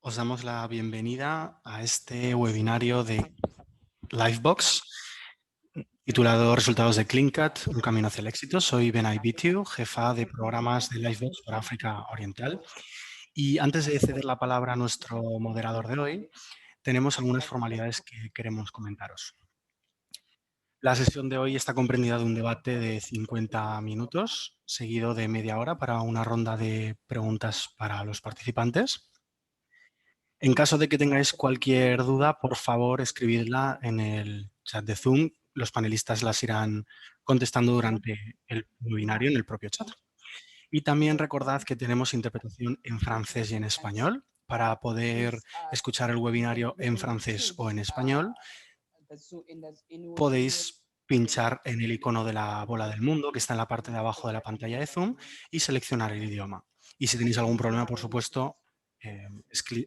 os damos la bienvenida a este webinario de Livebox titulado Resultados de CleanCut, un camino hacia el éxito. Soy Benay Bitiu, jefa de programas de Livebox para África Oriental. Y antes de ceder la palabra a nuestro moderador de hoy, tenemos algunas formalidades que queremos comentaros. La sesión de hoy está comprendida de un debate de 50 minutos, seguido de media hora para una ronda de preguntas para los participantes. En caso de que tengáis cualquier duda, por favor, escribidla en el chat de Zoom. Los panelistas las irán contestando durante el webinario en el propio chat. Y también recordad que tenemos interpretación en francés y en español. Para poder escuchar el webinario en francés o en español, podéis pinchar en el icono de la bola del mundo que está en la parte de abajo de la pantalla de Zoom y seleccionar el idioma. Y si tenéis algún problema, por supuesto,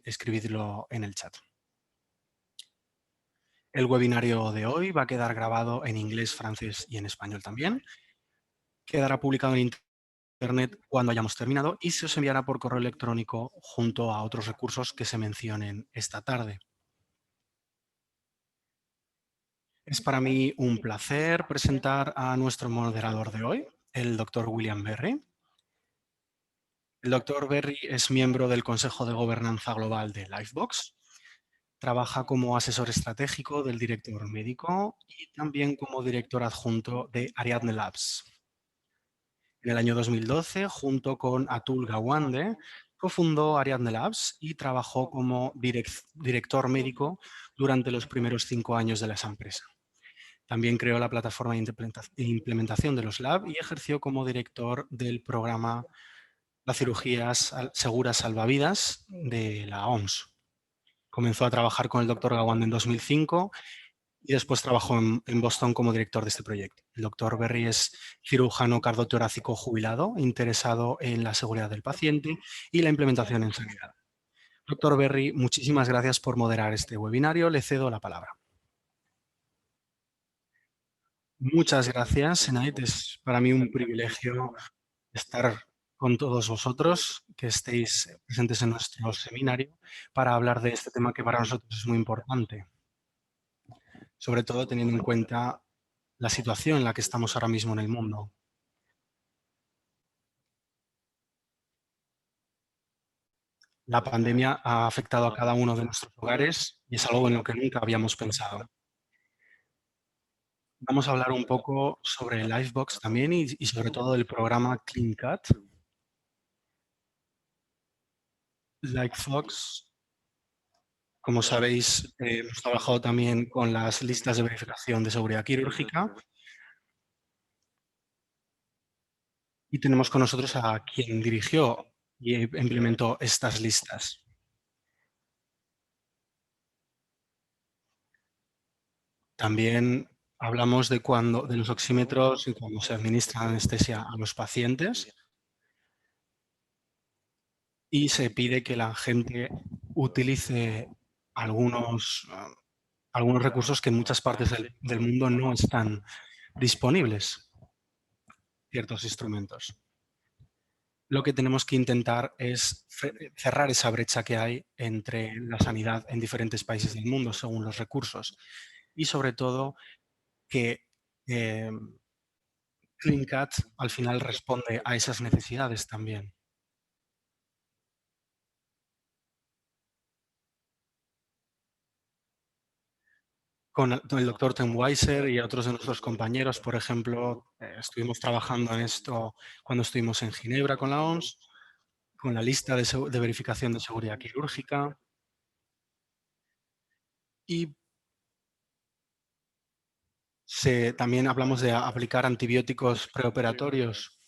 escribidlo en el chat. El webinario de hoy va a quedar grabado en inglés, francés y en español también. Quedará publicado en Internet cuando hayamos terminado y se os enviará por correo electrónico junto a otros recursos que se mencionen esta tarde. Es para mí un placer presentar a nuestro moderador de hoy, el doctor William Berry. El doctor Berry es miembro del Consejo de Gobernanza Global de Livebox. Trabaja como asesor estratégico del director médico y también como director adjunto de Ariadne Labs. En el año 2012, junto con Atul Gawande, cofundó Ariadne Labs y trabajó como director médico durante los primeros 5 años de esa empresa. También creó la plataforma de implementación de los Lab y ejerció como director del programa Las Cirugías Seguras Salvavidas de la OMS. Comenzó a trabajar con el doctor Gawande en 2005 y después trabajó en Boston como director de este proyecto. El doctor Berry es cirujano cardiotorácico jubilado, interesado en la seguridad del paciente y la implementación en sanidad. Doctor Berry, muchísimas gracias por moderar este webinario. Le cedo la palabra. Muchas gracias, Senait. Es para mí un privilegio estar con todos vosotros, que estéis presentes en nuestro seminario para hablar de este tema que para nosotros es muy importante, sobre todo teniendo en cuenta la situación en la que estamos ahora mismo en el mundo. La pandemia ha afectado a cada uno de nuestros hogares y es algo en lo que nunca habíamos pensado. Vamos a hablar un poco sobre Livebox también y sobre todo el programa CleanCut. Livebox, como sabéis, hemos trabajado también con las listas de verificación de seguridad quirúrgica y tenemos con nosotros a quien dirigió y implementó estas listas. También hablamos de los oxímetros y cuando se administra anestesia a los pacientes y se pide que la gente utilice algunos recursos que en muchas partes del mundo no están disponibles, ciertos instrumentos. Lo que tenemos que intentar es cerrar esa brecha que hay entre la sanidad en diferentes países del mundo según los recursos y sobre todo que CleanCut al final responde a esas necesidades también. Con el doctor Tim Weiser y otros de nuestros compañeros, por ejemplo, estuvimos trabajando en esto cuando estuvimos en Ginebra con la OMS, con la lista de verificación de seguridad quirúrgica y también hablamos de aplicar antibióticos preoperatorios.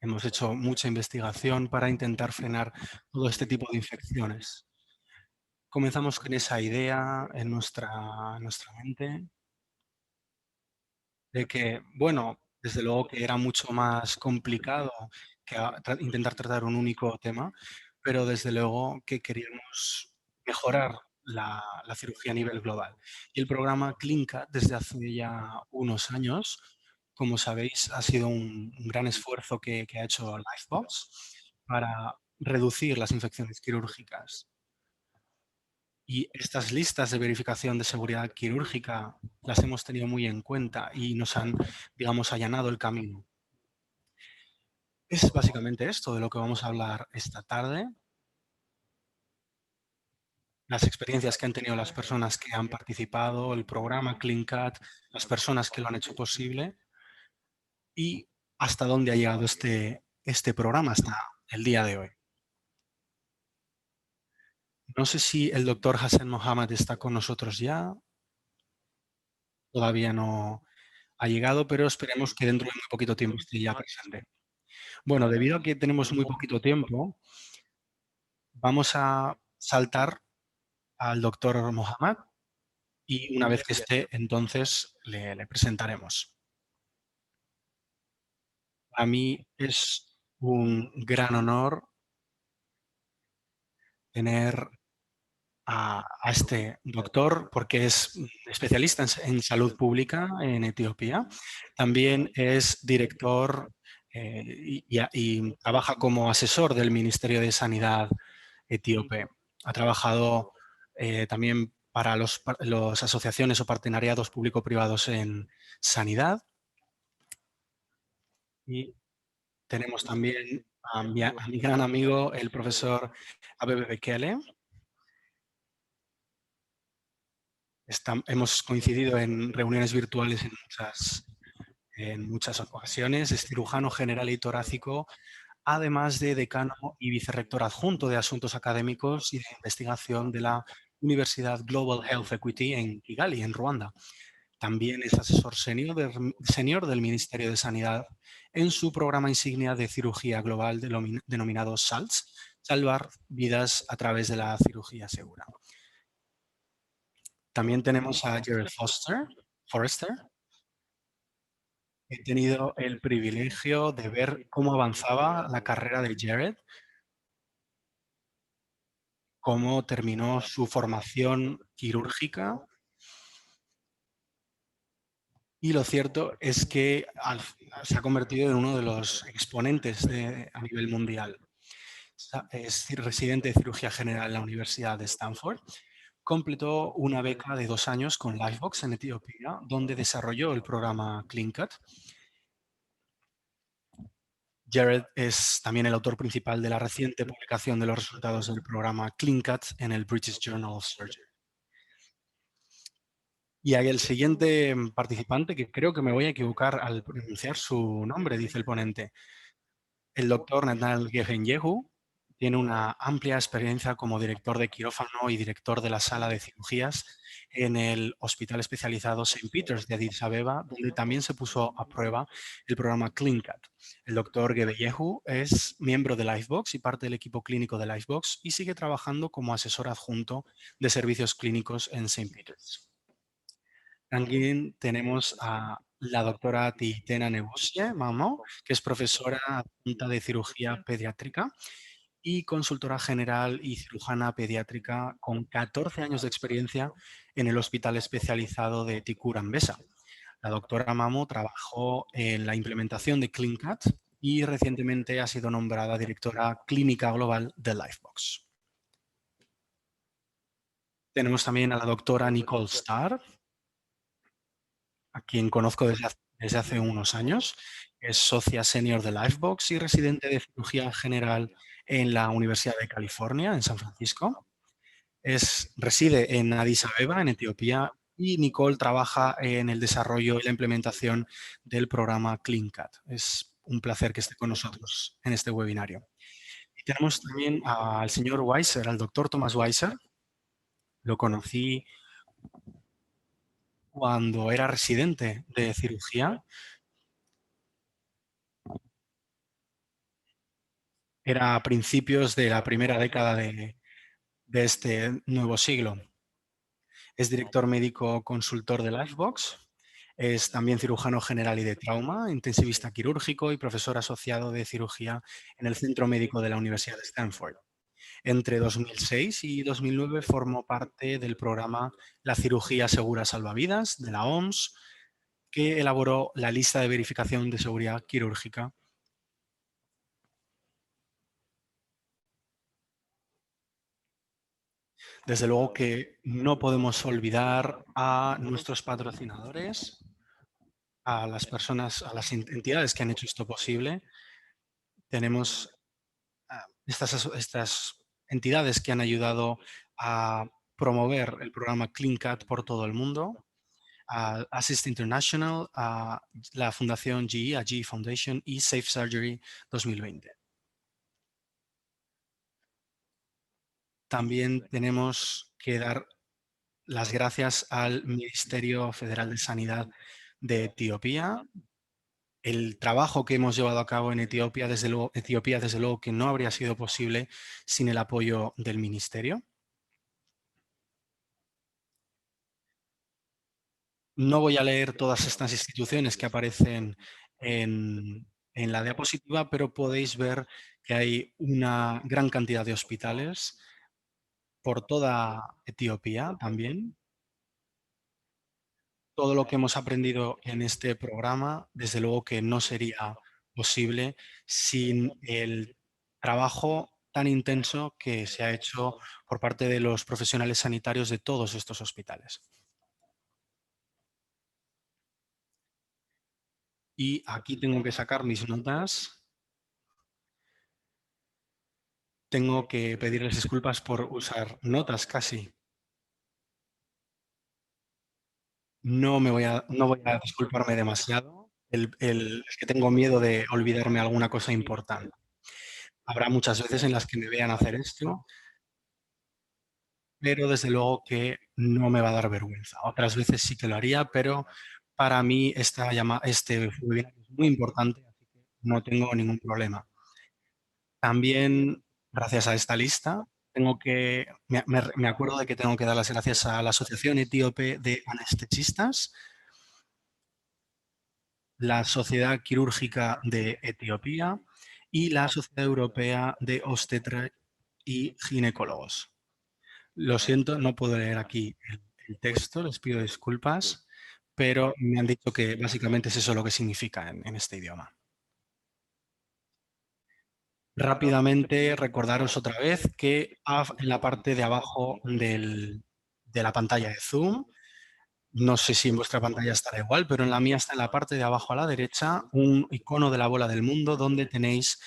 Hemos hecho mucha investigación para intentar frenar todo este tipo de infecciones. Comenzamos con esa idea en nuestra mente de que, bueno, desde luego que era mucho más complicado que intentar tratar un único tema, pero desde luego que queríamos mejorar la cirugía a nivel global. Y el programa CleanCut, desde hace ya unos años, como sabéis, ha sido un gran esfuerzo que ha hecho Livebox para reducir las infecciones quirúrgicas. Y estas listas de verificación de seguridad quirúrgica las hemos tenido muy en cuenta y nos han, digamos, allanado el camino. Es básicamente esto de lo que vamos a hablar esta tarde. Las experiencias que han tenido las personas que han participado, el programa CleanCat, las personas que lo han hecho posible y hasta dónde ha llegado este programa hasta el día de hoy. No sé si el doctor Hassan Mohammed está con nosotros ya. Todavía no ha llegado, pero esperemos que dentro de muy poquito tiempo esté ya presente. Bueno, debido a que tenemos muy poquito tiempo, vamos a saltar al doctor Mohammed y una vez que esté, entonces le presentaremos. A mí es un gran honor tener a este doctor porque es especialista en salud pública en Etiopía. También es director y trabaja como asesor del Ministerio de Sanidad etíope. Ha trabajado también para los asociaciones o partenariados público-privados en sanidad. Y tenemos también a mi gran amigo, el profesor Abebe Bekele. Hemos coincidido en reuniones virtuales en muchas ocasiones. Es cirujano general y torácico, además de decano y vicerrector adjunto de Asuntos Académicos y de Investigación de la Universidad Global Health Equity en Kigali, en Ruanda. También es asesor senior del Ministerio de Sanidad en su programa insignia de cirugía global denominado SALTS, Salvar Vidas a través de la cirugía segura. También tenemos a Jared Forrester. He tenido el privilegio de ver cómo avanzaba la carrera de Jared, cómo terminó su formación quirúrgica. Y lo cierto es que se ha convertido en uno de los exponentes a nivel mundial. Es residente de cirugía general en la Universidad de Stanford. Completó una beca de 2 años con Lifebox en Etiopía, donde desarrolló el programa CleanCut. Jared es también el autor principal de la reciente publicación de los resultados del programa CleanCut en el British Journal of Surgery. Y hay el siguiente participante, que creo que me voy a equivocar al pronunciar su nombre, dice el ponente. El doctor Nathaniel Gehenyehu tiene una amplia experiencia como director de quirófano y director de la sala de cirugías en el Hospital Especializado St. Peter's de Addis Abeba, donde también se puso a prueba el programa CleanCut. El doctor Gehenyehu es miembro de Lifebox y parte del equipo clínico de Lifebox y sigue trabajando como asesor adjunto de servicios clínicos en St. Peter's. También tenemos a la doctora Titena Nebusie Mamo, que es profesora adjunta de cirugía pediátrica y consultora general y cirujana pediátrica con 14 años de experiencia en el Hospital Especializado de Tikur Ambesa. La doctora Mamo trabajó en la implementación de CleanCut y recientemente ha sido nombrada directora clínica global de Lifebox. Tenemos también a la doctora Nicole Starr, a quien conozco desde hace unos años. Es socia senior de Lifebox y residente de cirugía general en la Universidad de California, en San Francisco. Reside en Addis Abeba, en Etiopía, y Nicole trabaja en el desarrollo y la implementación del programa CleanCut. Es un placer que esté con nosotros en este webinario. Y tenemos también al señor Weiser, al doctor Thomas Weiser. Lo conocí cuando era residente de cirugía. Era a principios de la primera década de este nuevo siglo. Es director médico consultor de Lifebox, es también cirujano general y de trauma, intensivista quirúrgico y profesor asociado de cirugía en el Centro Médico de la Universidad de Stanford. Entre 2006 y 2009 formó parte del programa La Cirugía Segura Salvavidas de la OMS, que elaboró la lista de verificación de seguridad quirúrgica. Desde luego que no podemos olvidar a nuestros patrocinadores, a las personas, a las entidades que han hecho esto posible. Tenemos estas entidades que han ayudado a promover el programa CleanCat por todo el mundo, a Assist International, a la Fundación GE, a GE Foundation y Safe Surgery 2020. También tenemos que dar las gracias al Ministerio Federal de Sanidad de Etiopía. El trabajo que hemos llevado a cabo en Etiopía, desde luego que no habría sido posible sin el apoyo del Ministerio. No voy a leer todas estas instituciones que aparecen en la diapositiva, pero podéis ver que hay una gran cantidad de hospitales por toda Etiopía también. Todo lo que hemos aprendido en este programa, desde luego que no sería posible sin el trabajo tan intenso que se ha hecho por parte de los profesionales sanitarios de todos estos hospitales. Y aquí tengo que sacar mis notas. Tengo que pedirles disculpas por usar notas casi. No voy a disculparme demasiado. Es que tengo miedo de olvidarme alguna cosa importante. Habrá muchas veces en las que me vean hacer esto, pero desde luego que no me va a dar vergüenza. Otras veces sí que lo haría, pero para mí este webinar es muy importante, así que no tengo ningún problema. También, gracias a esta lista, me acuerdo de que tengo que dar las gracias a la Asociación Etíope de Anestesistas, la Sociedad Quirúrgica de Etiopía y la Sociedad Europea de Obstetra y Ginecólogos. Lo siento, no puedo leer aquí el texto, les pido disculpas, pero me han dicho que básicamente es eso lo que significa en este idioma. Rápidamente recordaros otra vez que en la parte de abajo de la pantalla de Zoom, no sé si en vuestra pantalla estará igual, pero en la mía está en la parte de abajo a la derecha un icono de la bola del mundo donde tenéis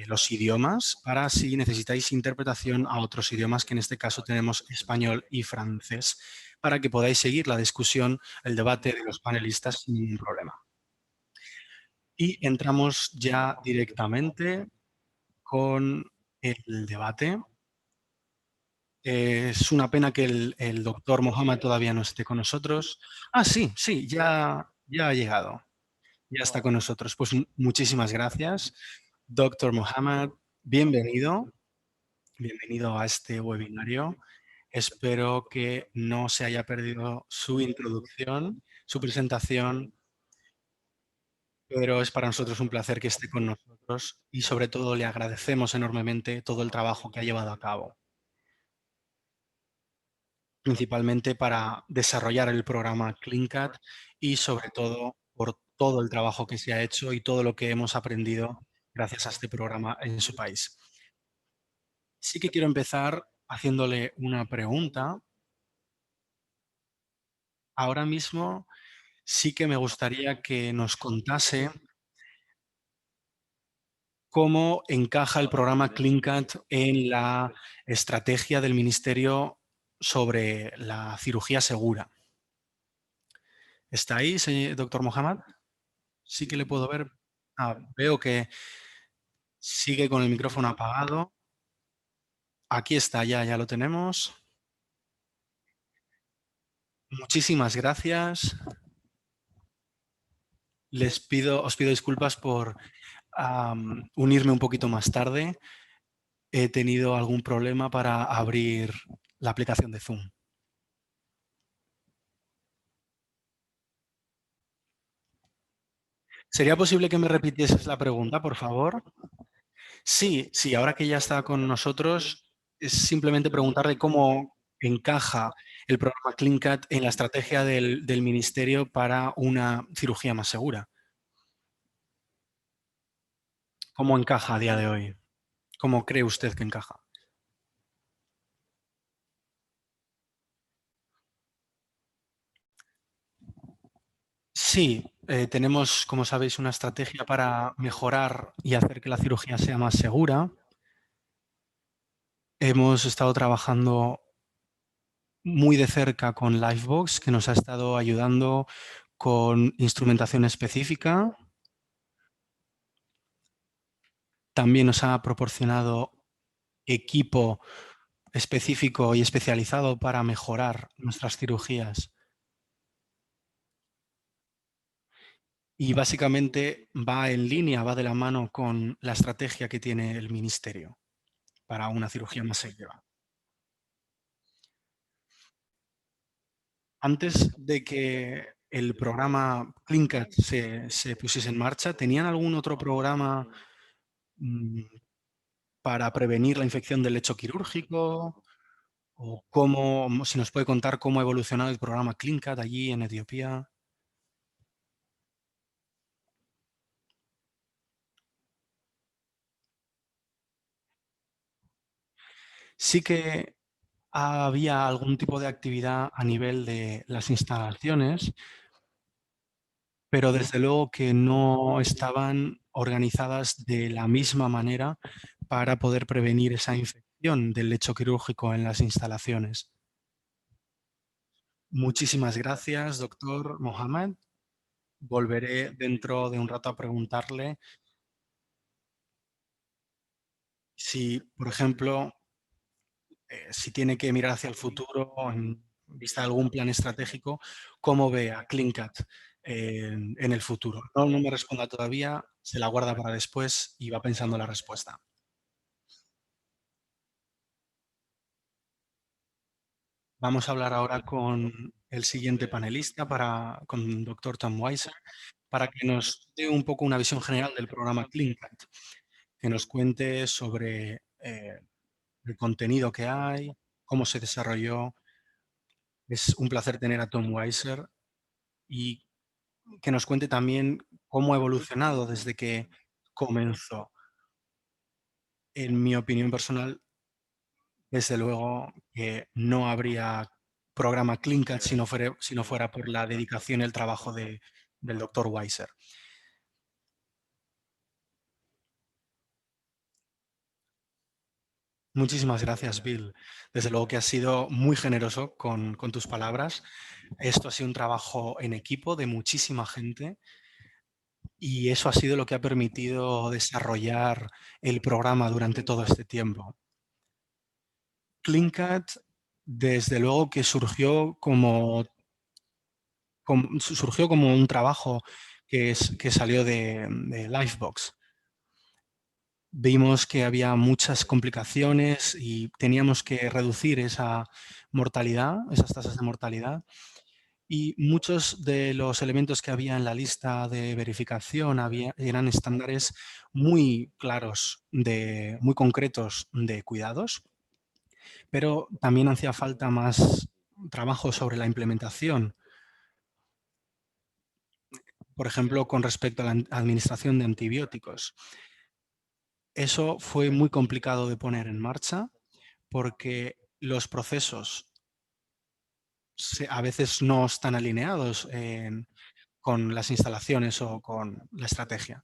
los idiomas para si necesitáis interpretación a otros idiomas, que en este caso tenemos español y francés, para que podáis seguir la discusión, el debate de los panelistas sin ningún problema. Y entramos ya directamente con el debate. Es una pena que el doctor Mohammed todavía no esté con nosotros. Ah, sí, sí, ya ha llegado. Ya está con nosotros. Pues muchísimas gracias, doctor Mohammed. Bienvenido. Bienvenido a este webinario. Espero que no se haya perdido su introducción, su presentación, pero es para nosotros un placer que esté con nosotros y sobre todo le agradecemos enormemente todo el trabajo que ha llevado a cabo, principalmente para desarrollar el programa CleanCat y sobre todo por todo el trabajo que se ha hecho y todo lo que hemos aprendido gracias a este programa en su país. Sí que quiero empezar haciéndole una pregunta. Ahora mismo sí que me gustaría que nos contase cómo encaja el programa CleanCat en la estrategia del Ministerio sobre la cirugía segura. ¿Está ahí, doctor Mohammed? Sí que le puedo ver. Veo que sigue con el micrófono apagado. Aquí está, ya lo tenemos. Muchísimas gracias. Os pido disculpas por unirme un poquito más tarde. He tenido algún problema para abrir la aplicación de Zoom. ¿Sería posible que me repitieses la pregunta, por favor? Sí, sí, ahora que ya está con nosotros, es simplemente preguntarle cómo encaja el programa CleanCat en la estrategia del Ministerio para una cirugía más segura. ¿Cómo encaja a día de hoy? ¿Cómo cree usted que encaja? Sí, tenemos, como sabéis, una estrategia para mejorar y hacer que la cirugía sea más segura. Hemos estado trabajando muy de cerca con Lifebox, que nos ha estado ayudando con instrumentación específica. También nos ha proporcionado equipo específico y especializado para mejorar nuestras cirugías. Y básicamente va en línea, va de la mano con la estrategia que tiene el ministerio para una cirugía más segura. Antes de que el programa CleanCut se pusiese en marcha, ¿tenían algún otro programa mm, para prevenir la infección del lecho quirúrgico? ¿O cómo, si nos puede contar cómo ha evolucionado el programa CleanCut allí en Etiopía? Sí que había algún tipo de actividad a nivel de las instalaciones, pero desde luego que no estaban organizadas de la misma manera para poder prevenir esa infección del lecho quirúrgico en las instalaciones. Muchísimas gracias, doctor Mohamed. Volveré dentro de un rato a preguntarle si, por ejemplo, si tiene que mirar hacia el futuro en vista de algún plan estratégico, cómo ve a CleanCut en el futuro. No, no me responda todavía, se la guarda para después y va pensando la respuesta. Vamos a hablar ahora con el siguiente panelista, con doctor Tom Weiser, para que nos dé un poco una visión general del programa CleanCut, que nos cuente sobre el contenido que hay, cómo se desarrolló. Es un placer tener a Tom Weiser y que nos cuente también cómo ha evolucionado desde que comenzó. En mi opinión personal, desde luego que no habría programa CleanCut si no fuera por la dedicación y el trabajo del doctor Weiser. Muchísimas gracias, Bill. Desde luego que has sido muy generoso con tus palabras. Esto ha sido un trabajo en equipo de muchísima gente y eso ha sido lo que ha permitido desarrollar el programa durante todo este tiempo. CleanCut, desde luego que surgió como un trabajo que salió de Lifebox. Vimos que había muchas complicaciones y teníamos que reducir esa mortalidad, esas tasas de mortalidad. Y muchos de los elementos que había en la lista de verificación eran estándares muy claros, muy concretos de cuidados, pero también hacía falta más trabajo sobre la implementación. Por ejemplo, con respecto a la administración de antibióticos. Eso fue muy complicado de poner en marcha porque los procesos a veces no están alineados con las instalaciones o con la estrategia.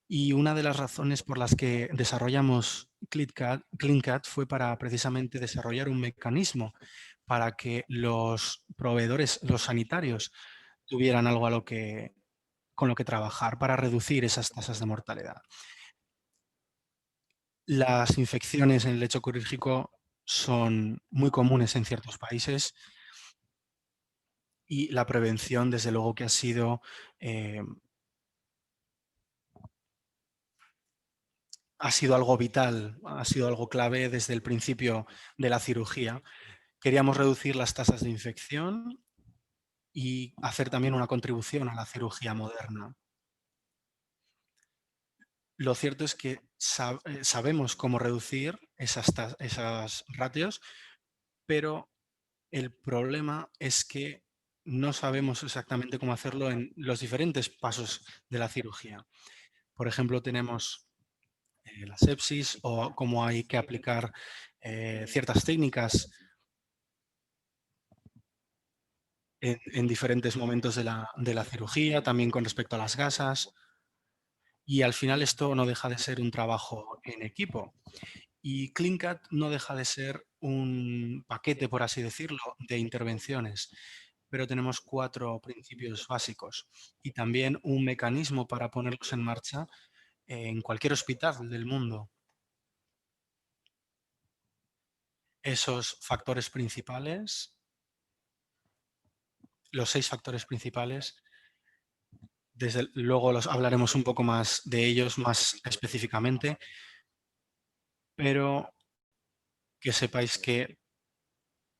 Y una de las razones por las que desarrollamos CleanCut fue para precisamente desarrollar un mecanismo para que los proveedores, los sanitarios, tuvieran algo con lo que trabajar para reducir esas tasas de mortalidad. Las infecciones en el lecho quirúrgico son muy comunes en ciertos países y la prevención, desde luego que eh, ha sido algo vital, ha sido algo clave desde el principio de la cirugía. Queríamos reducir las tasas de infección y hacer también una contribución a la cirugía moderna. Lo cierto es que sabemos cómo reducir esas ratios, pero el problema es que no sabemos exactamente cómo hacerlo en los diferentes pasos de la cirugía. Por ejemplo, tenemos la sepsis o cómo hay que aplicar ciertas técnicas en diferentes momentos de la cirugía, también con respecto a las gasas. Y al final esto no deja de ser un trabajo en equipo. Y CleanCat no deja de ser un paquete, por así decirlo, de intervenciones, pero tenemos 4 principios básicos y también un mecanismo para ponerlos en marcha en cualquier hospital del mundo. Esos factores principales, los 6 factores principales, desde luego los hablaremos un poco más de ellos más específicamente, pero que sepáis que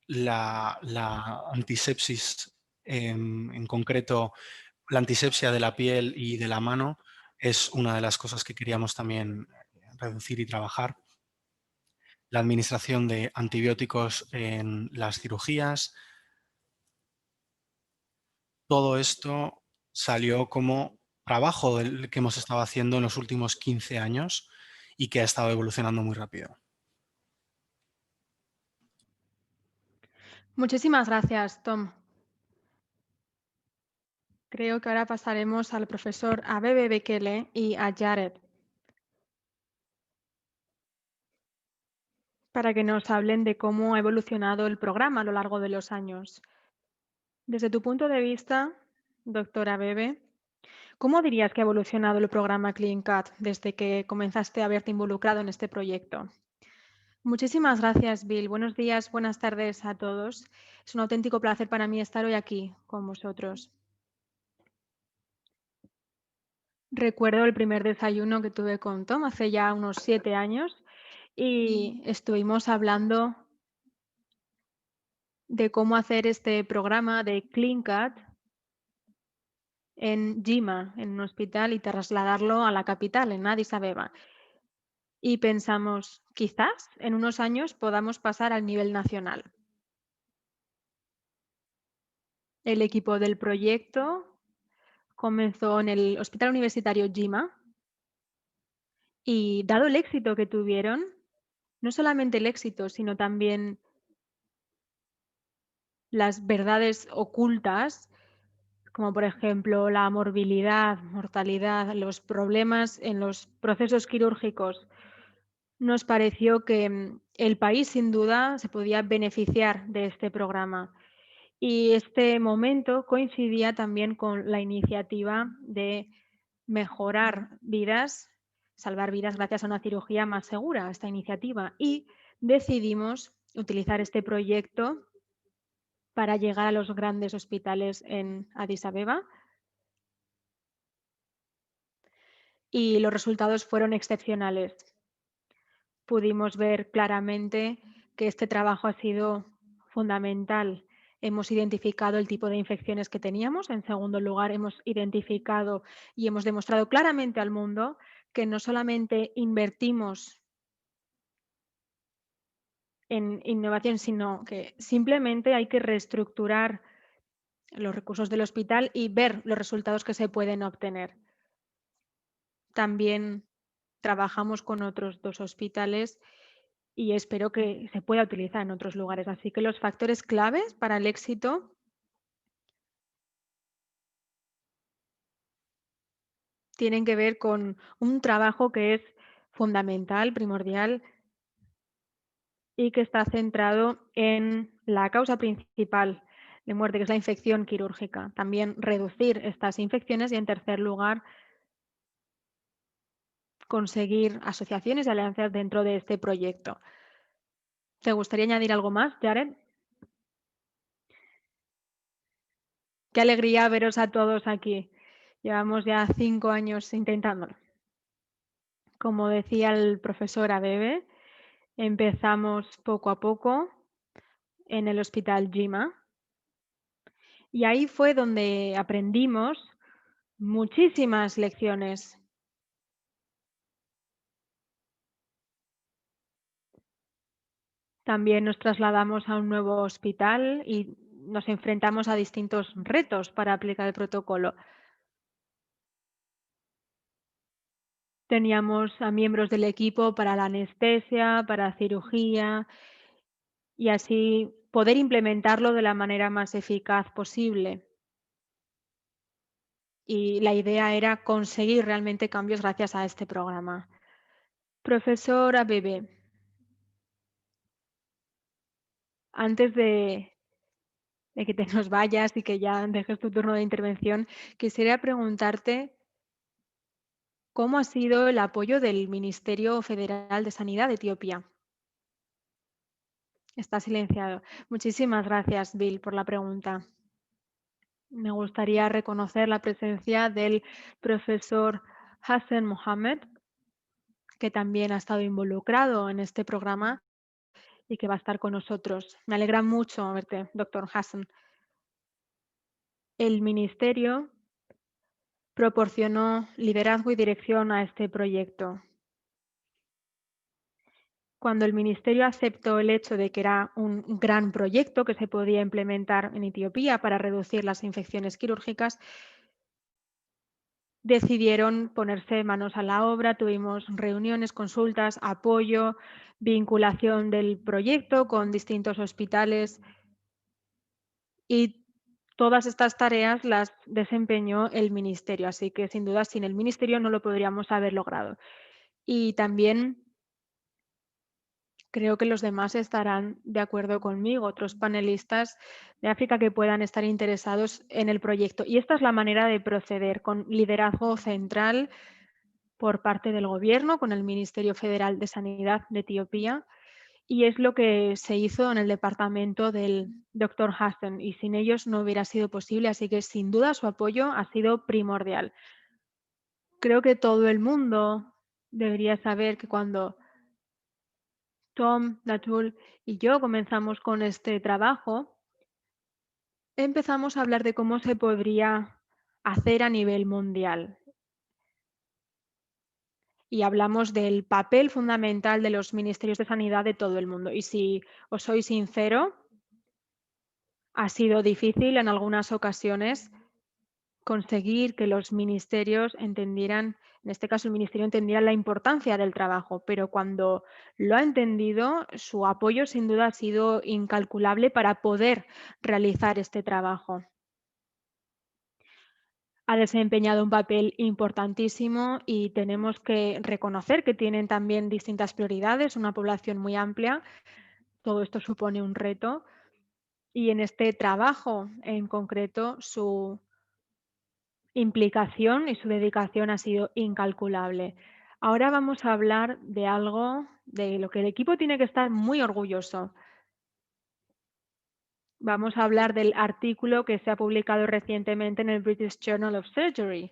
la antisepsis, en concreto, la antisepsia de la piel y de la mano es una de las cosas que queríamos también reducir y trabajar. La administración de antibióticos en las cirugías, todo esto salió como trabajo que hemos estado haciendo en los últimos 15 años y que ha estado evolucionando muy rápido. Muchísimas gracias, Tom. Creo que ahora pasaremos al profesor Abebe Bekele y a Jared para que nos hablen de cómo ha evolucionado el programa a lo largo de los años. Desde tu punto de vista, doctora Bebe, ¿cómo dirías que ha evolucionado el programa CleanCut desde que comenzaste a verte involucrado en este proyecto? Muchísimas gracias, Bill. Buenos días, buenas tardes a todos. Es un auténtico placer para mí estar hoy aquí con vosotros. Recuerdo el primer desayuno que tuve con Tom hace ya unos 7 años y estuvimos hablando de cómo hacer este programa de CleanCut en Jima, en un hospital, y trasladarlo a la capital, en Addis Abeba. Y pensamos, quizás en unos años podamos pasar al nivel nacional. El equipo del proyecto comenzó en el Hospital Universitario Jima y, dado el éxito que tuvieron, no solamente el éxito, sino también las verdades ocultas, como por ejemplo la morbilidad, mortalidad, los problemas en los procesos quirúrgicos, nos pareció que el país sin duda se podía beneficiar de este programa. Y este momento coincidía también con la iniciativa de mejorar vidas, salvar vidas gracias a una cirugía más segura, esta iniciativa. Y decidimos utilizar este proyecto para llegar a los grandes hospitales en Addis Abeba. Y los resultados fueron excepcionales. Pudimos ver claramente que este trabajo ha sido fundamental. Hemos identificado el tipo de infecciones que teníamos. En segundo lugar, hemos identificado y hemos demostrado claramente al mundo que no solamente invertimos en innovación, sino que simplemente hay que reestructurar los recursos del hospital y ver los resultados que se pueden obtener. También trabajamos con otros 2 hospitales y espero que se pueda utilizar en otros lugares. Así que los factores claves para el éxito tienen que ver con un trabajo que es fundamental, primordial y que está centrado en la causa principal de muerte, que es la infección quirúrgica. También reducir estas infecciones y, en tercer lugar, conseguir asociaciones y alianzas dentro de este proyecto. ¿Te gustaría añadir algo más, Jared? Qué alegría veros a todos aquí. Llevamos ya 5 años intentándolo. Como decía el profesor Abebe, empezamos poco a poco en el Hospital Jima y ahí fue donde aprendimos muchísimas lecciones. También nos trasladamos a un nuevo hospital y nos enfrentamos a distintos retos para aplicar el protocolo. Teníamos a miembros del equipo para la anestesia, para cirugía y así poder implementarlo de la manera más eficaz posible. Y la idea era conseguir realmente cambios gracias a este programa. Profesora Bebe, antes de que te nos vayas y que ya dejes tu turno de intervención, quisiera preguntarte cómo ha sido el apoyo del Ministerio Federal de Sanidad de Etiopía. Está silenciado. Muchísimas gracias, Bill, por la pregunta. Me gustaría reconocer la presencia del profesor Hassan Mohammed, que también ha estado involucrado en este programa y que va a estar con nosotros. Me alegra mucho verte, doctor Hassan. El Ministerio proporcionó liderazgo y dirección a este proyecto. Cuando el Ministerio aceptó el hecho de que era un gran proyecto que se podía implementar en Etiopía para reducir las infecciones quirúrgicas, decidieron ponerse manos a la obra. Tuvimos reuniones, consultas, apoyo, vinculación del proyecto con distintos hospitales y todas estas tareas las desempeñó el Ministerio. Así que sin duda sin el Ministerio no lo podríamos haber logrado. Y también creo que los demás estarán de acuerdo conmigo, otros panelistas de África que puedan estar interesados en el proyecto. Y esta es la manera de proceder, con liderazgo central por parte del Gobierno, con el Ministerio Federal de Sanidad de Etiopía, y es lo que se hizo en el departamento del doctor Hassan, y sin ellos no hubiera sido posible, así que sin duda su apoyo ha sido primordial. Creo que todo el mundo debería saber que cuando Tom, Natul y yo comenzamos con este trabajo, empezamos a hablar de cómo se podría hacer a nivel mundial. Y hablamos del papel fundamental de los ministerios de sanidad de todo el mundo. Y si os soy sincero, ha sido difícil en algunas ocasiones conseguir que los ministerios entendieran, en este caso el ministerio entendiera la importancia del trabajo, pero cuando lo ha entendido, su apoyo sin duda ha sido incalculable para poder realizar este trabajo. Ha desempeñado un papel importantísimo y tenemos que reconocer que tienen también distintas prioridades, una población muy amplia. Todo esto supone un reto y en este trabajo en concreto su implicación y su dedicación ha sido incalculable. Ahora vamos a hablar de algo de lo que el equipo tiene que estar muy orgulloso. Vamos a hablar del artículo que se ha publicado recientemente en el British Journal of Surgery.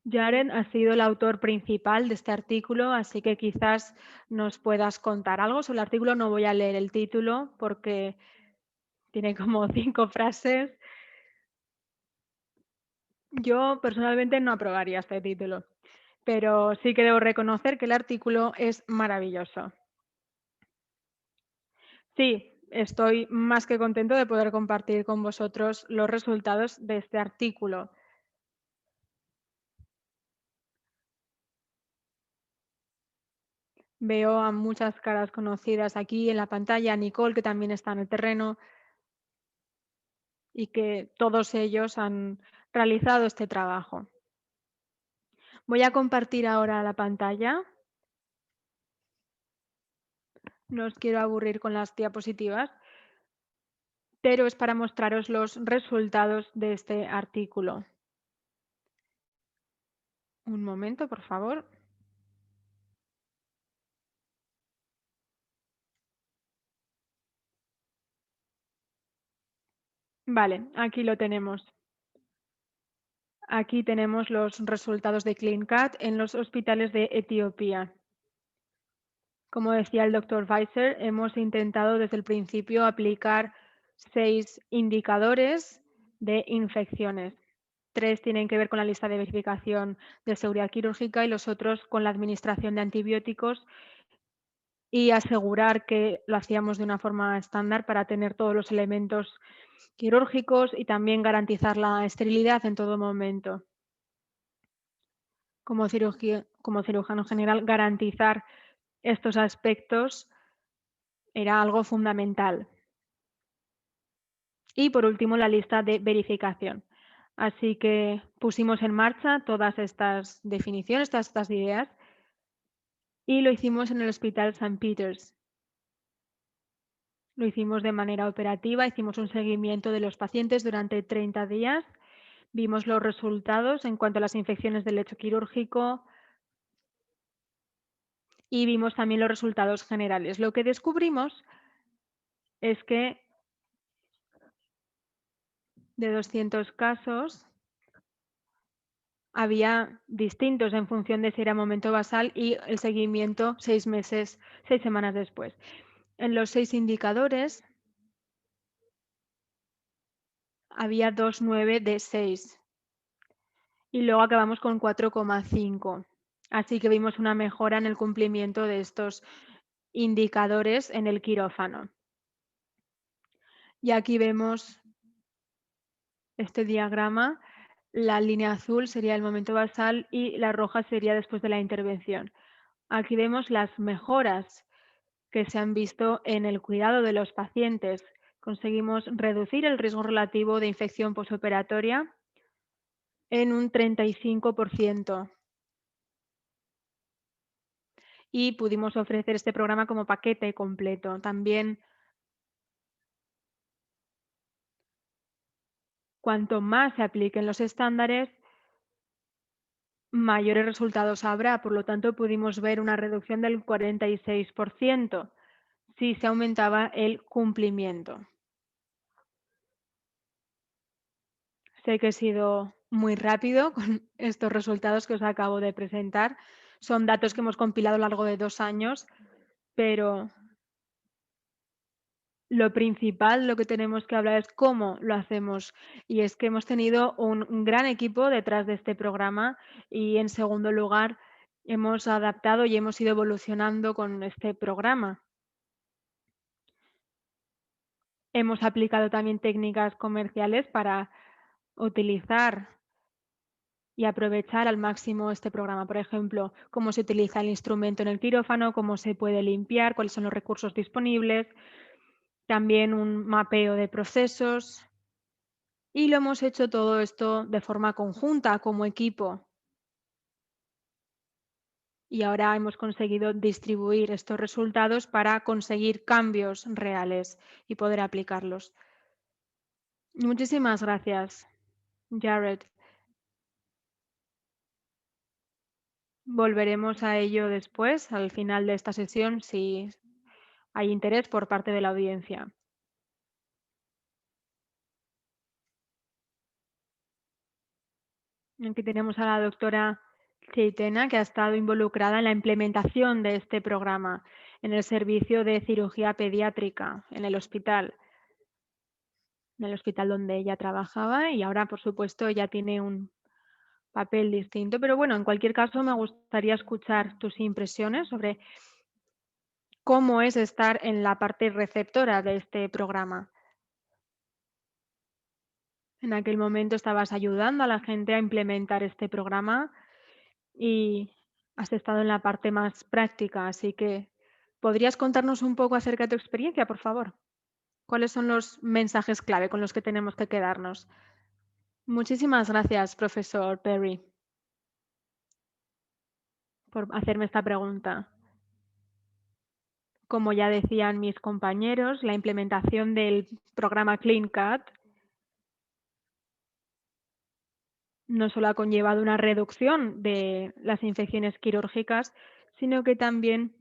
Jaren ha sido el autor principal de este artículo, así que quizás nos puedas contar algo sobre el artículo. No voy a leer el título porque tiene como 5 frases. Yo personalmente no aprobaría este título, pero sí que debo reconocer que el artículo es maravilloso. Sí, estoy más que contento de poder compartir con vosotros los resultados de este artículo. Veo a muchas caras conocidas aquí en la pantalla, a Nicole, que también está en el terreno, y que todos ellos han realizado este trabajo. Voy a compartir ahora la pantalla. No os quiero aburrir con las diapositivas, pero es para mostraros los resultados de este artículo. Un momento, por favor. Vale, aquí lo tenemos. Aquí tenemos los resultados de CleanCat en los hospitales de Etiopía. Como decía el doctor Weiser, hemos intentado desde el principio aplicar 6 indicadores de infecciones. 3 tienen que ver con la lista de verificación de seguridad quirúrgica y los otros con la administración de antibióticos y asegurar que lo hacíamos de una forma estándar para tener todos los elementos quirúrgicos y también garantizar la esterilidad en todo momento. Como cirujano general, garantizar estos aspectos era algo fundamental. Y por último, la lista de verificación. Así que pusimos en marcha todas estas definiciones, todas estas ideas, y lo hicimos en el Hospital St. Peter's. Lo hicimos de manera operativa, hicimos un seguimiento de los pacientes durante 30 días, vimos los resultados en cuanto a las infecciones del lecho quirúrgico y vimos también los resultados generales. Lo que descubrimos es que de 200 casos había distintos en función de si era momento basal y el seguimiento 6 semanas después. En los 6 indicadores había 2,9 de 6 y luego acabamos con 4,5. Así que vimos una mejora en el cumplimiento de estos indicadores en el quirófano. Y aquí vemos este diagrama. La línea azul sería el momento basal y la roja sería después de la intervención. Aquí vemos las mejoras que se han visto en el cuidado de los pacientes. Conseguimos reducir el riesgo relativo de infección posoperatoria en un 35% y pudimos ofrecer este programa como paquete completo. También, cuanto más se apliquen los estándares, mayores resultados habrá. Por lo tanto, pudimos ver una reducción del 46% si se aumentaba el cumplimiento. Sé que he sido muy rápido con estos resultados que os acabo de presentar. Son datos que hemos compilado a lo largo de 2 años, pero lo principal, lo que tenemos que hablar es cómo lo hacemos. Y es que hemos tenido un gran equipo detrás de este programa y, en segundo lugar, hemos adaptado y hemos ido evolucionando con este programa. Hemos aplicado también técnicas comerciales para utilizar y aprovechar al máximo este programa. Por ejemplo, cómo se utiliza el instrumento en el quirófano, cómo se puede limpiar, cuáles son los recursos disponibles, también un mapeo de procesos. Y lo hemos hecho todo esto de forma conjunta, como equipo. Y ahora hemos conseguido distribuir estos resultados para conseguir cambios reales y poder aplicarlos. Muchísimas gracias, Jared. Volveremos a ello después, al final de esta sesión, si hay interés por parte de la audiencia. Aquí tenemos a la doctora Chaitena, que ha estado involucrada en la implementación de este programa en el servicio de cirugía pediátrica en el hospital donde ella trabajaba, y ahora, por supuesto, ella tiene un papel distinto. Pero bueno, en cualquier caso, me gustaría escuchar tus impresiones sobre cómo es estar en la parte receptora de este programa. En aquel momento estabas ayudando a la gente a implementar este programa y has estado en la parte más práctica, así que ¿podrías contarnos un poco acerca de tu experiencia, por favor? ¿Cuáles son los mensajes clave con los que tenemos que quedarnos? Muchísimas gracias, profesor Perry, por hacerme esta pregunta. Como ya decían mis compañeros, la implementación del programa CleanCut no solo ha conllevado una reducción de las infecciones quirúrgicas, sino que también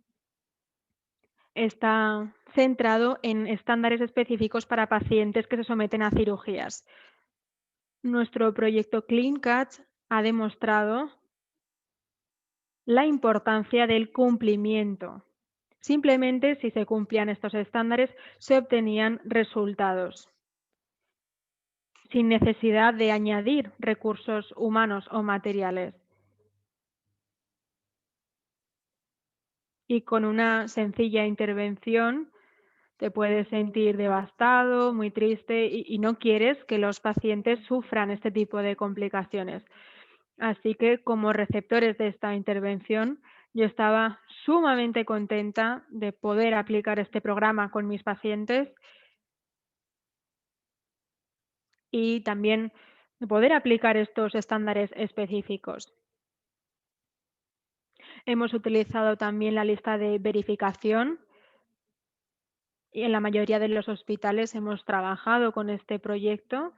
está centrado en estándares específicos para pacientes que se someten a cirugías. Nuestro proyecto CleanCut ha demostrado la importancia del cumplimiento. Simplemente, si se cumplían estos estándares, se obtenían resultados, sin necesidad de añadir recursos humanos o materiales. Y con una sencilla intervención te puedes sentir devastado, muy triste y no quieres que los pacientes sufran este tipo de complicaciones. Así que, como receptores de esta intervención, Yo estaba sumamente contenta de poder aplicar este programa con mis pacientes y también de poder aplicar estos estándares específicos. Hemos utilizado también la lista de verificación y en la mayoría de los hospitales hemos trabajado con este proyecto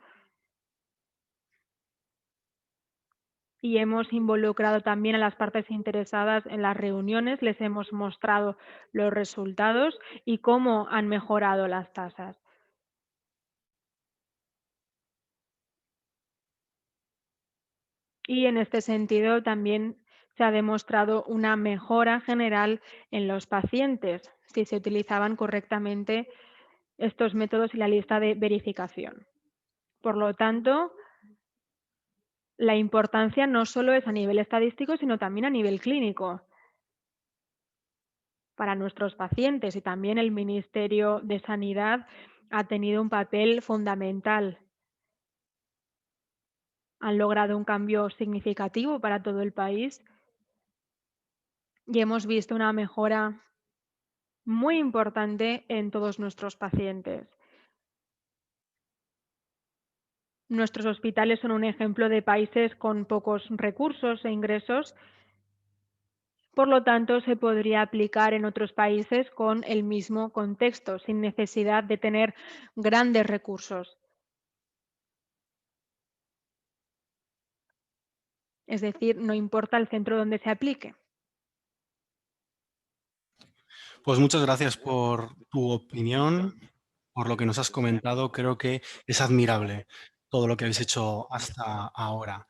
y hemos involucrado también a las partes interesadas en las reuniones, les hemos mostrado los resultados y cómo han mejorado las tasas. Y en este sentido también se ha demostrado una mejora general en los pacientes si se utilizaban correctamente estos métodos y la lista de verificación. Por lo tanto, la importancia no solo es a nivel estadístico, sino también a nivel clínico para nuestros pacientes y también el Ministerio de Sanidad ha tenido un papel fundamental. Han logrado un cambio significativo para todo el país y hemos visto una mejora muy importante en todos nuestros pacientes. Nuestros hospitales son un ejemplo de países con pocos recursos e ingresos, por lo tanto, se podría aplicar en otros países con el mismo contexto, sin necesidad de tener grandes recursos. Es decir, no importa el centro donde se aplique. Pues muchas gracias por tu opinión, por lo que nos has comentado. Creo que es admirable todo lo que habéis hecho hasta ahora.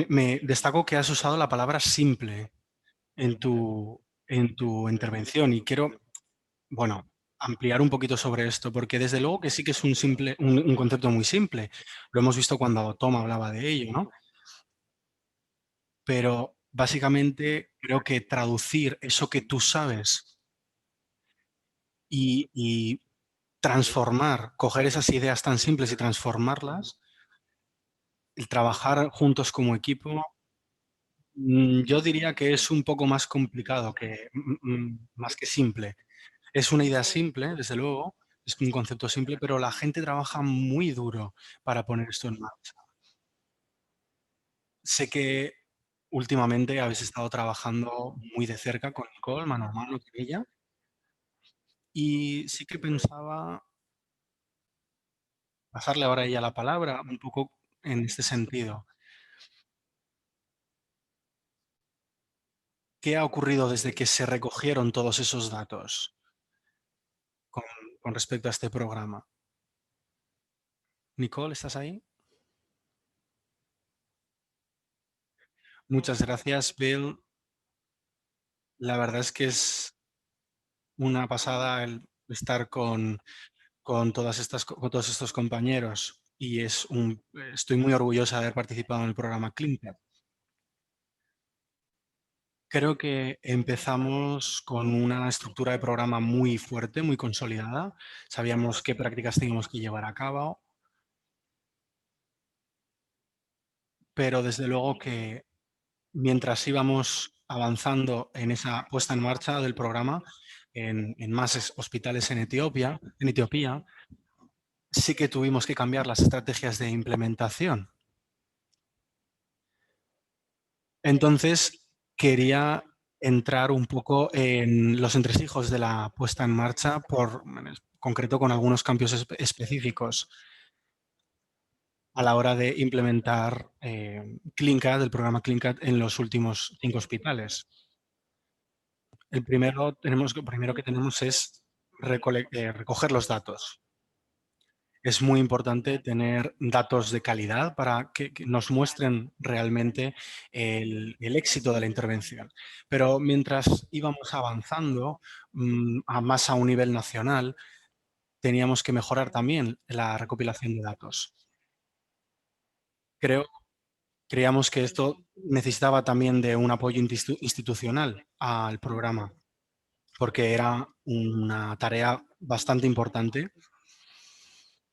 Me destaco que has usado la palabra simple en tu intervención y quiero, bueno, ampliar un poquito sobre esto, porque desde luego que sí que es un concepto muy simple. Lo hemos visto cuando Tom hablaba de ello, ¿no? Pero básicamente creo que traducir eso que tú sabes y transformar, coger esas ideas tan simples y transformarlas, el trabajar juntos como equipo, yo diría que es un poco más complicado que más que simple. Es una idea simple, desde luego, es un concepto simple, pero la gente trabaja muy duro para poner esto en marcha. Sé que últimamente habéis estado trabajando muy de cerca con Nicole, mano a mano con ella, y sí que pensaba pasarle ahora a ella la palabra un poco en este sentido. ¿Qué ha ocurrido desde que se recogieron todos esos datos con, con respecto a este programa? Nicole, ¿estás ahí? Muchas gracias, Bill. La verdad es que es una pasada el estar con todos estos compañeros y estoy muy orgullosa de haber participado en el programa Clinker. Creo que empezamos con una estructura de programa muy fuerte, muy consolidada. Sabíamos qué prácticas teníamos que llevar a cabo, pero desde luego que mientras íbamos avanzando en esa puesta en marcha del programa en más hospitales en Etiopía, sí que tuvimos que cambiar las estrategias de implementación. Entonces, quería entrar un poco en los entresijos de la puesta en marcha, en concreto con algunos cambios específicos a la hora de implementar CleanCat, el programa CleanCat, en los últimos 5 hospitales. Lo primero que tenemos es recoger los datos. Es muy importante tener datos de calidad para que nos muestren realmente el éxito de la intervención. Pero mientras íbamos avanzando más a un nivel nacional, teníamos que mejorar también la recopilación de datos. Creíamos que esto necesitaba también de un apoyo institucional al programa, porque era una tarea bastante importante.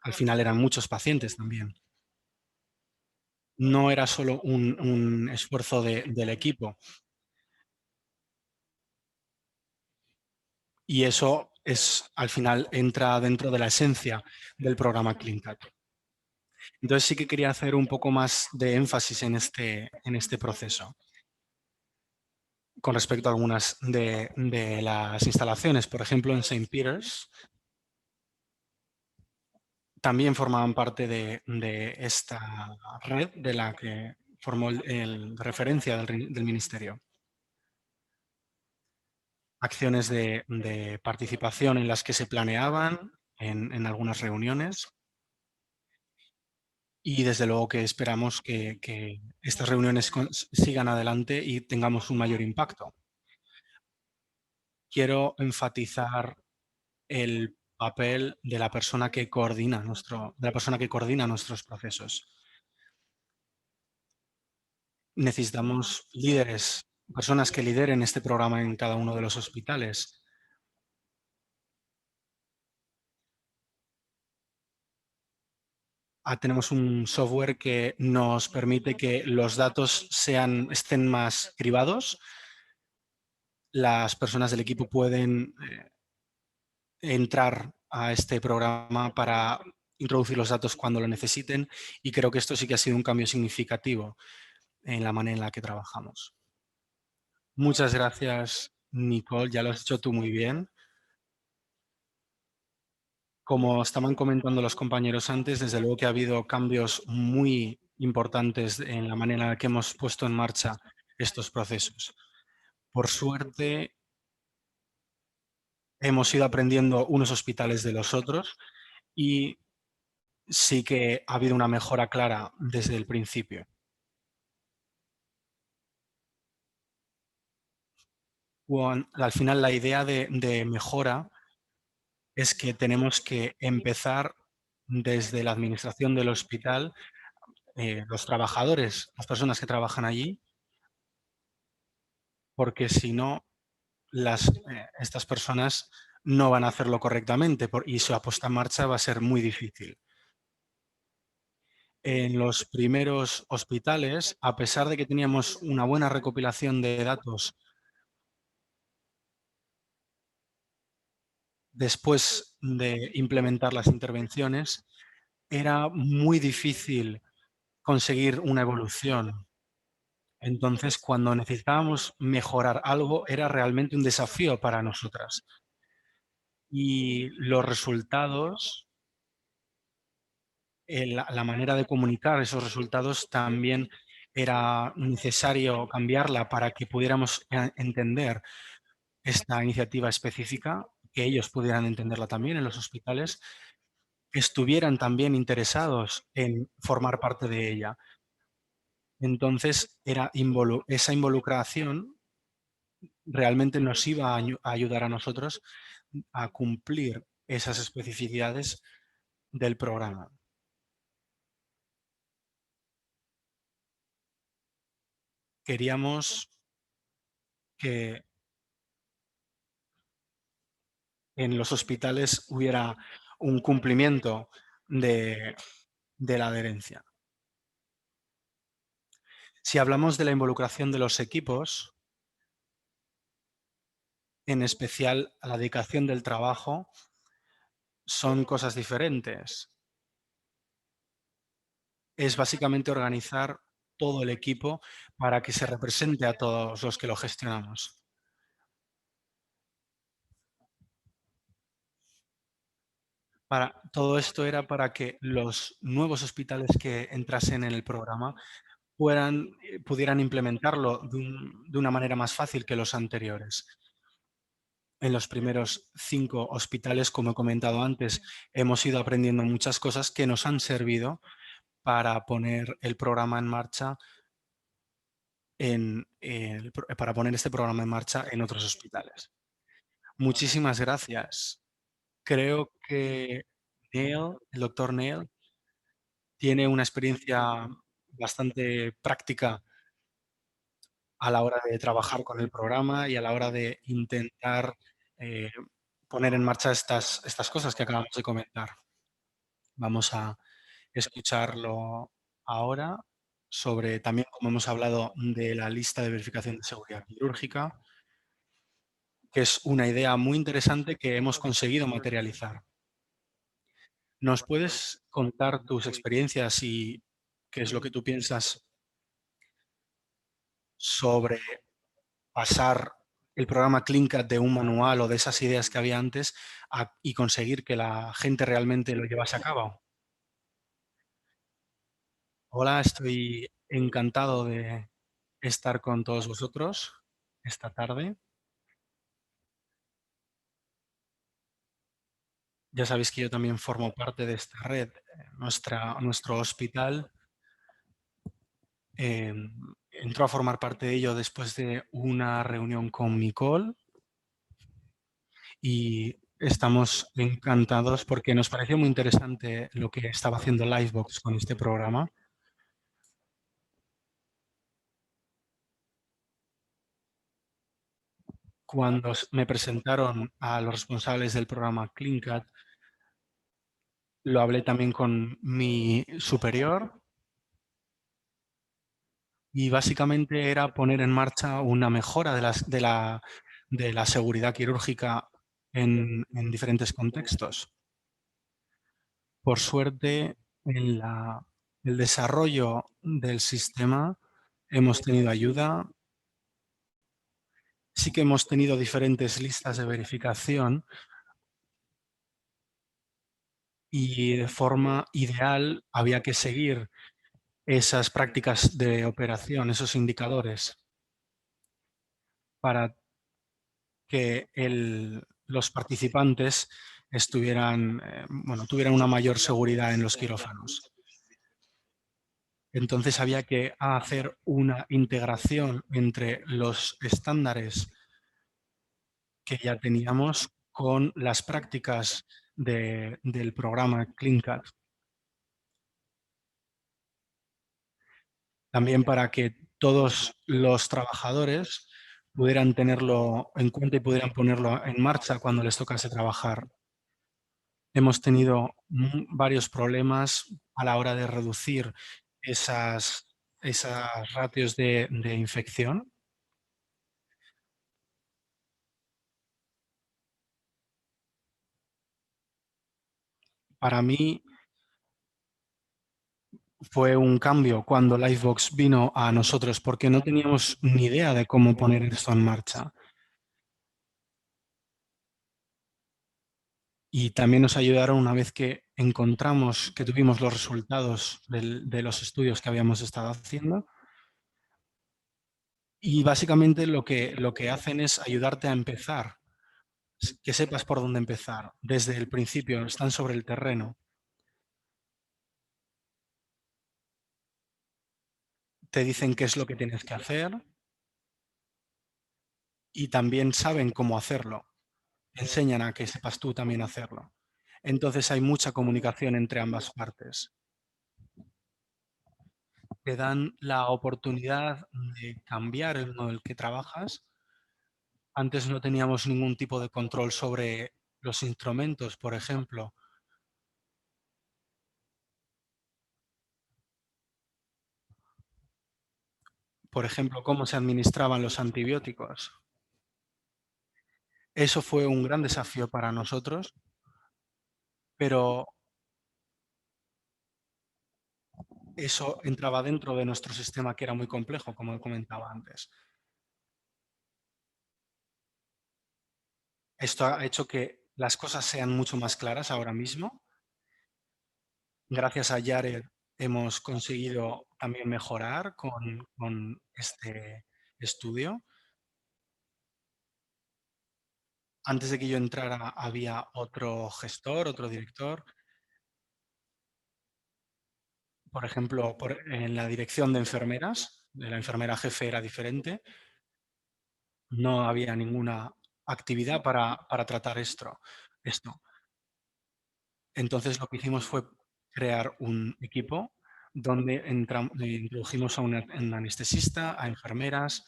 Al final eran muchos pacientes también. no era solo un esfuerzo del equipo. Y eso al final entra dentro de la esencia del programa CleanCat. Entonces sí que quería hacer un poco más de énfasis en este proceso con respecto a algunas de las instalaciones. Por ejemplo, en Saint Peter's también formaban parte de esta red de la que formó el referencia del ministerio. Acciones de participación en las que se planeaban en algunas reuniones. Y desde luego que esperamos que estas reuniones sigan adelante y tengamos un mayor impacto. Quiero enfatizar el papel de la persona que coordina nuestros procesos. Necesitamos líderes, personas que lideren este programa en cada uno de los hospitales. Tenemos un software que nos permite que los datos estén más cribados. Las personas del equipo pueden entrar a este programa para introducir los datos cuando lo necesiten, y creo que esto sí que ha sido un cambio significativo en la manera en la que trabajamos. Muchas gracias, Nicole, ya lo has hecho tú muy bien. Como estaban comentando los compañeros antes, desde luego que ha habido cambios muy importantes en la manera en la que hemos puesto en marcha estos procesos. Por suerte, hemos ido aprendiendo unos hospitales de los otros y sí que ha habido una mejora clara desde el principio. Al final, la idea de mejora es que tenemos que empezar desde la administración del hospital, los trabajadores, las personas que trabajan allí, porque si no, estas personas no van a hacerlo correctamente y su puesta en marcha va a ser muy difícil. En los primeros hospitales, a pesar de que teníamos una buena recopilación de datos después de implementar las intervenciones, era muy difícil conseguir una evolución. Entonces, cuando necesitábamos mejorar algo, era realmente un desafío para nosotras. Y los resultados, la manera de comunicar esos resultados también era necesario cambiarla para que pudiéramos entender esta iniciativa específica, que ellos pudieran entenderla también en los hospitales, que estuvieran también interesados en formar parte de ella. Entonces, esa involucración realmente nos iba a ayudar a nosotros a cumplir esas especificidades del programa. Queríamos que en los hospitales hubiera un cumplimiento de la adherencia. Si hablamos de la involucración de los equipos, en especial a la dedicación del trabajo, son cosas diferentes. Es básicamente organizar todo el equipo para que se represente a todos los que lo gestionamos. Todo esto era para que los nuevos hospitales que entrasen en el programa pudieran implementarlo de una manera más fácil que los anteriores. En los primeros 5 hospitales, como he comentado antes, hemos ido aprendiendo muchas cosas que nos han servido para poner el programa en marcha para poner este programa en marcha en otros hospitales. Muchísimas gracias. Creo que el doctor Neil, tiene una experiencia bastante práctica a la hora de trabajar con el programa y a la hora de intentar eh, poner en marcha estas cosas que acabamos de comentar. Vamos a escucharlo ahora. sobre también, como hemos hablado, de la lista de verificación de seguridad quirúrgica, que es una idea muy interesante que hemos conseguido materializar. ¿Nos puedes contar tus experiencias y qué es lo que tú piensas sobre pasar el programa CleanCut de un manual o de esas ideas que había antes y conseguir que la gente realmente lo llevase a cabo? Hola, estoy encantado de estar con todos vosotros esta tarde. Ya sabéis que yo también formo parte de esta red. Nuestro hospital eh, entró a formar parte de ello después de una reunión con Nicole y estamos encantados porque nos pareció muy interesante lo que estaba haciendo Livebox con este programa. Cuando me presentaron a los responsables del programa CleanCut, lo hablé también con mi superior y básicamente era poner en marcha una mejora de la seguridad quirúrgica en diferentes contextos. Por suerte, en el desarrollo del sistema hemos tenido ayuda. Sí que hemos tenido diferentes listas de verificación y de forma ideal había que seguir esas prácticas de operación, esos indicadores, para que los participantes tuvieran una mayor seguridad en los quirófanos. Entonces había que hacer una integración entre los estándares que ya teníamos con las prácticas del programa CleanCut. También para que todos los trabajadores pudieran tenerlo en cuenta y pudieran ponerlo en marcha cuando les tocase trabajar. Hemos tenido varios problemas a la hora de reducir esas ratios de infección. Para mí fue un cambio cuando Livebox vino a nosotros porque no teníamos ni idea de cómo poner esto en marcha. Y también nos ayudaron una vez que encontramos que tuvimos los resultados de los estudios que habíamos estado haciendo. Y básicamente lo que hacen es ayudarte a empezar, que sepas por dónde empezar. Desde el principio, están sobre el terreno. Te dicen qué es lo que tienes que hacer y también saben cómo hacerlo. Enseñan a que sepas tú también hacerlo. Entonces hay mucha comunicación entre ambas partes. Te dan la oportunidad de cambiar el modo en el que trabajas. Antes no teníamos ningún tipo de control sobre los instrumentos, por ejemplo. Por ejemplo, cómo se administraban los antibióticos. Eso fue un gran desafío para nosotros, pero eso entraba dentro de nuestro sistema, que era muy complejo, como comentaba antes. Esto ha hecho que las cosas sean mucho más claras ahora mismo. Gracias a Jared hemos conseguido también mejorar con este estudio. Antes de que yo entrara había otro gestor, otro director. Por ejemplo, en la dirección de enfermeras, de la enfermera jefe era diferente. No había ninguna actividad para tratar esto. Entonces lo que hicimos fue crear un equipo donde introdujimos a un anestesista, a enfermeras,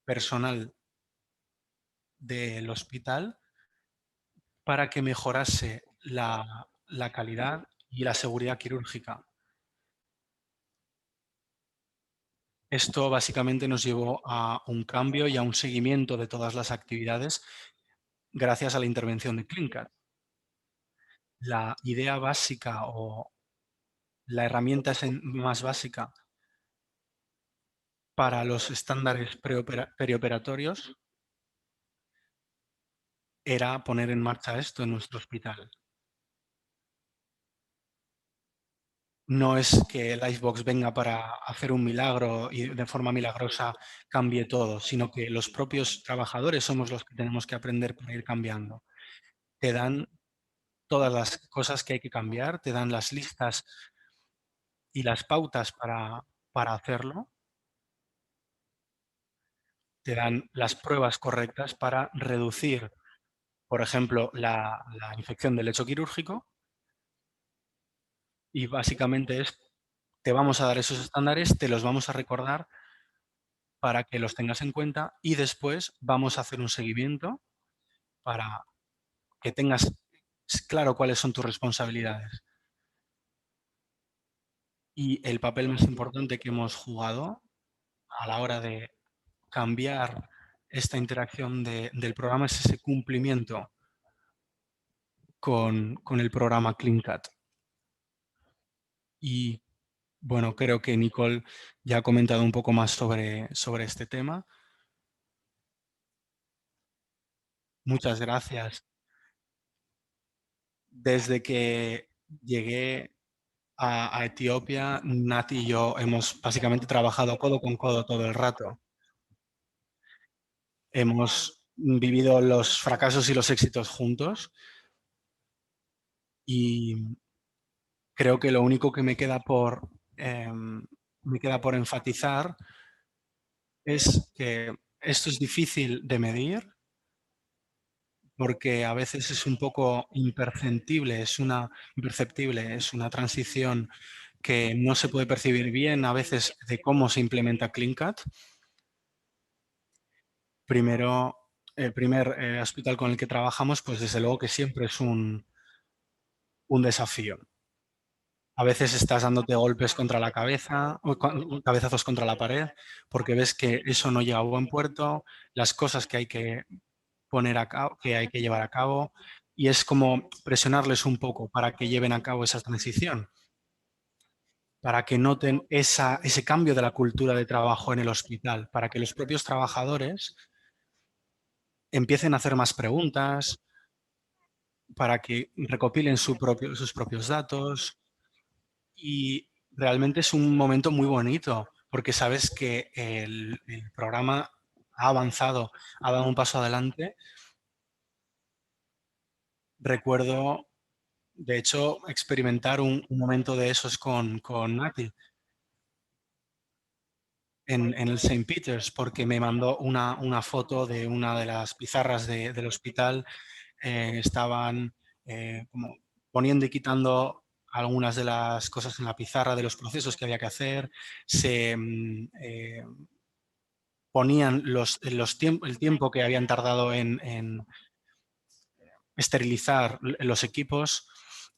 personal del hospital para que mejorase la calidad y la seguridad quirúrgica. Esto básicamente nos llevó a un cambio y a un seguimiento de todas las actividades gracias a la intervención de CleanCat. La idea básica o la herramienta más básica para los estándares perioperatorios era poner en marcha esto en nuestro hospital. No es que el Icebox venga para hacer un milagro y de forma milagrosa cambie todo, sino que los propios trabajadores somos los que tenemos que aprender para ir cambiando. Te dan todas las cosas que hay que cambiar, te dan las listas y las pautas para hacerlo, te dan las pruebas correctas para reducir, por ejemplo, la infección del lecho quirúrgico y básicamente te vamos a dar esos estándares, te los vamos a recordar para que los tengas en cuenta y después vamos a hacer un seguimiento para que tengas claro cuáles son tus responsabilidades. Y el papel más importante que hemos jugado a la hora de cambiar esta interacción del programa es ese cumplimiento con el programa CleanCat. Y bueno, creo que Nicole ya ha comentado un poco más sobre este tema. Muchas gracias. Desde que llegué a Etiopía, Nati y yo hemos básicamente trabajado codo con codo todo el rato. Hemos vivido los fracasos y los éxitos juntos y creo que lo único que me queda por enfatizar es que esto es difícil de medir porque a veces es un poco imperceptible, es una transición que no se puede percibir bien a veces de cómo se implementa CleanCat. Primero, el primer hospital con el que trabajamos, pues desde luego que siempre es un desafío. A veces estás dándote golpes contra la cabeza, o cabezazos contra la pared, porque ves que eso no llega a buen puerto, las cosas que hay que poner a cabo, que hay que llevar a cabo, y es como presionarles un poco para que lleven a cabo esa transición, para que noten ese cambio de la cultura de trabajo en el hospital, para que los propios trabajadores empiecen a hacer más preguntas, para que recopilen sus propios datos y realmente es un momento muy bonito porque sabes que el programa ha avanzado, ha dado un paso adelante. Recuerdo, de hecho, experimentar un momento de esos con Nati en el Saint Peter's porque me mandó una foto de una de las pizarras del hospital. Estaban como poniendo y quitando algunas de las cosas en la pizarra de los procesos que había que hacer, se ponían el tiempo que habían tardado en esterilizar los equipos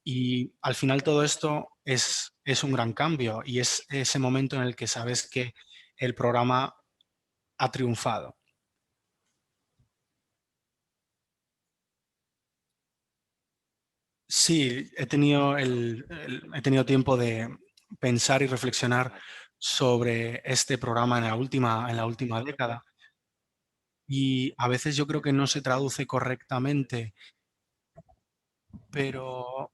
y al final todo esto es un gran cambio y es ese momento en el que sabes que el programa ha triunfado. Sí, he tenido tiempo de pensar y reflexionar sobre este programa en la última década y a veces yo creo que no se traduce correctamente, pero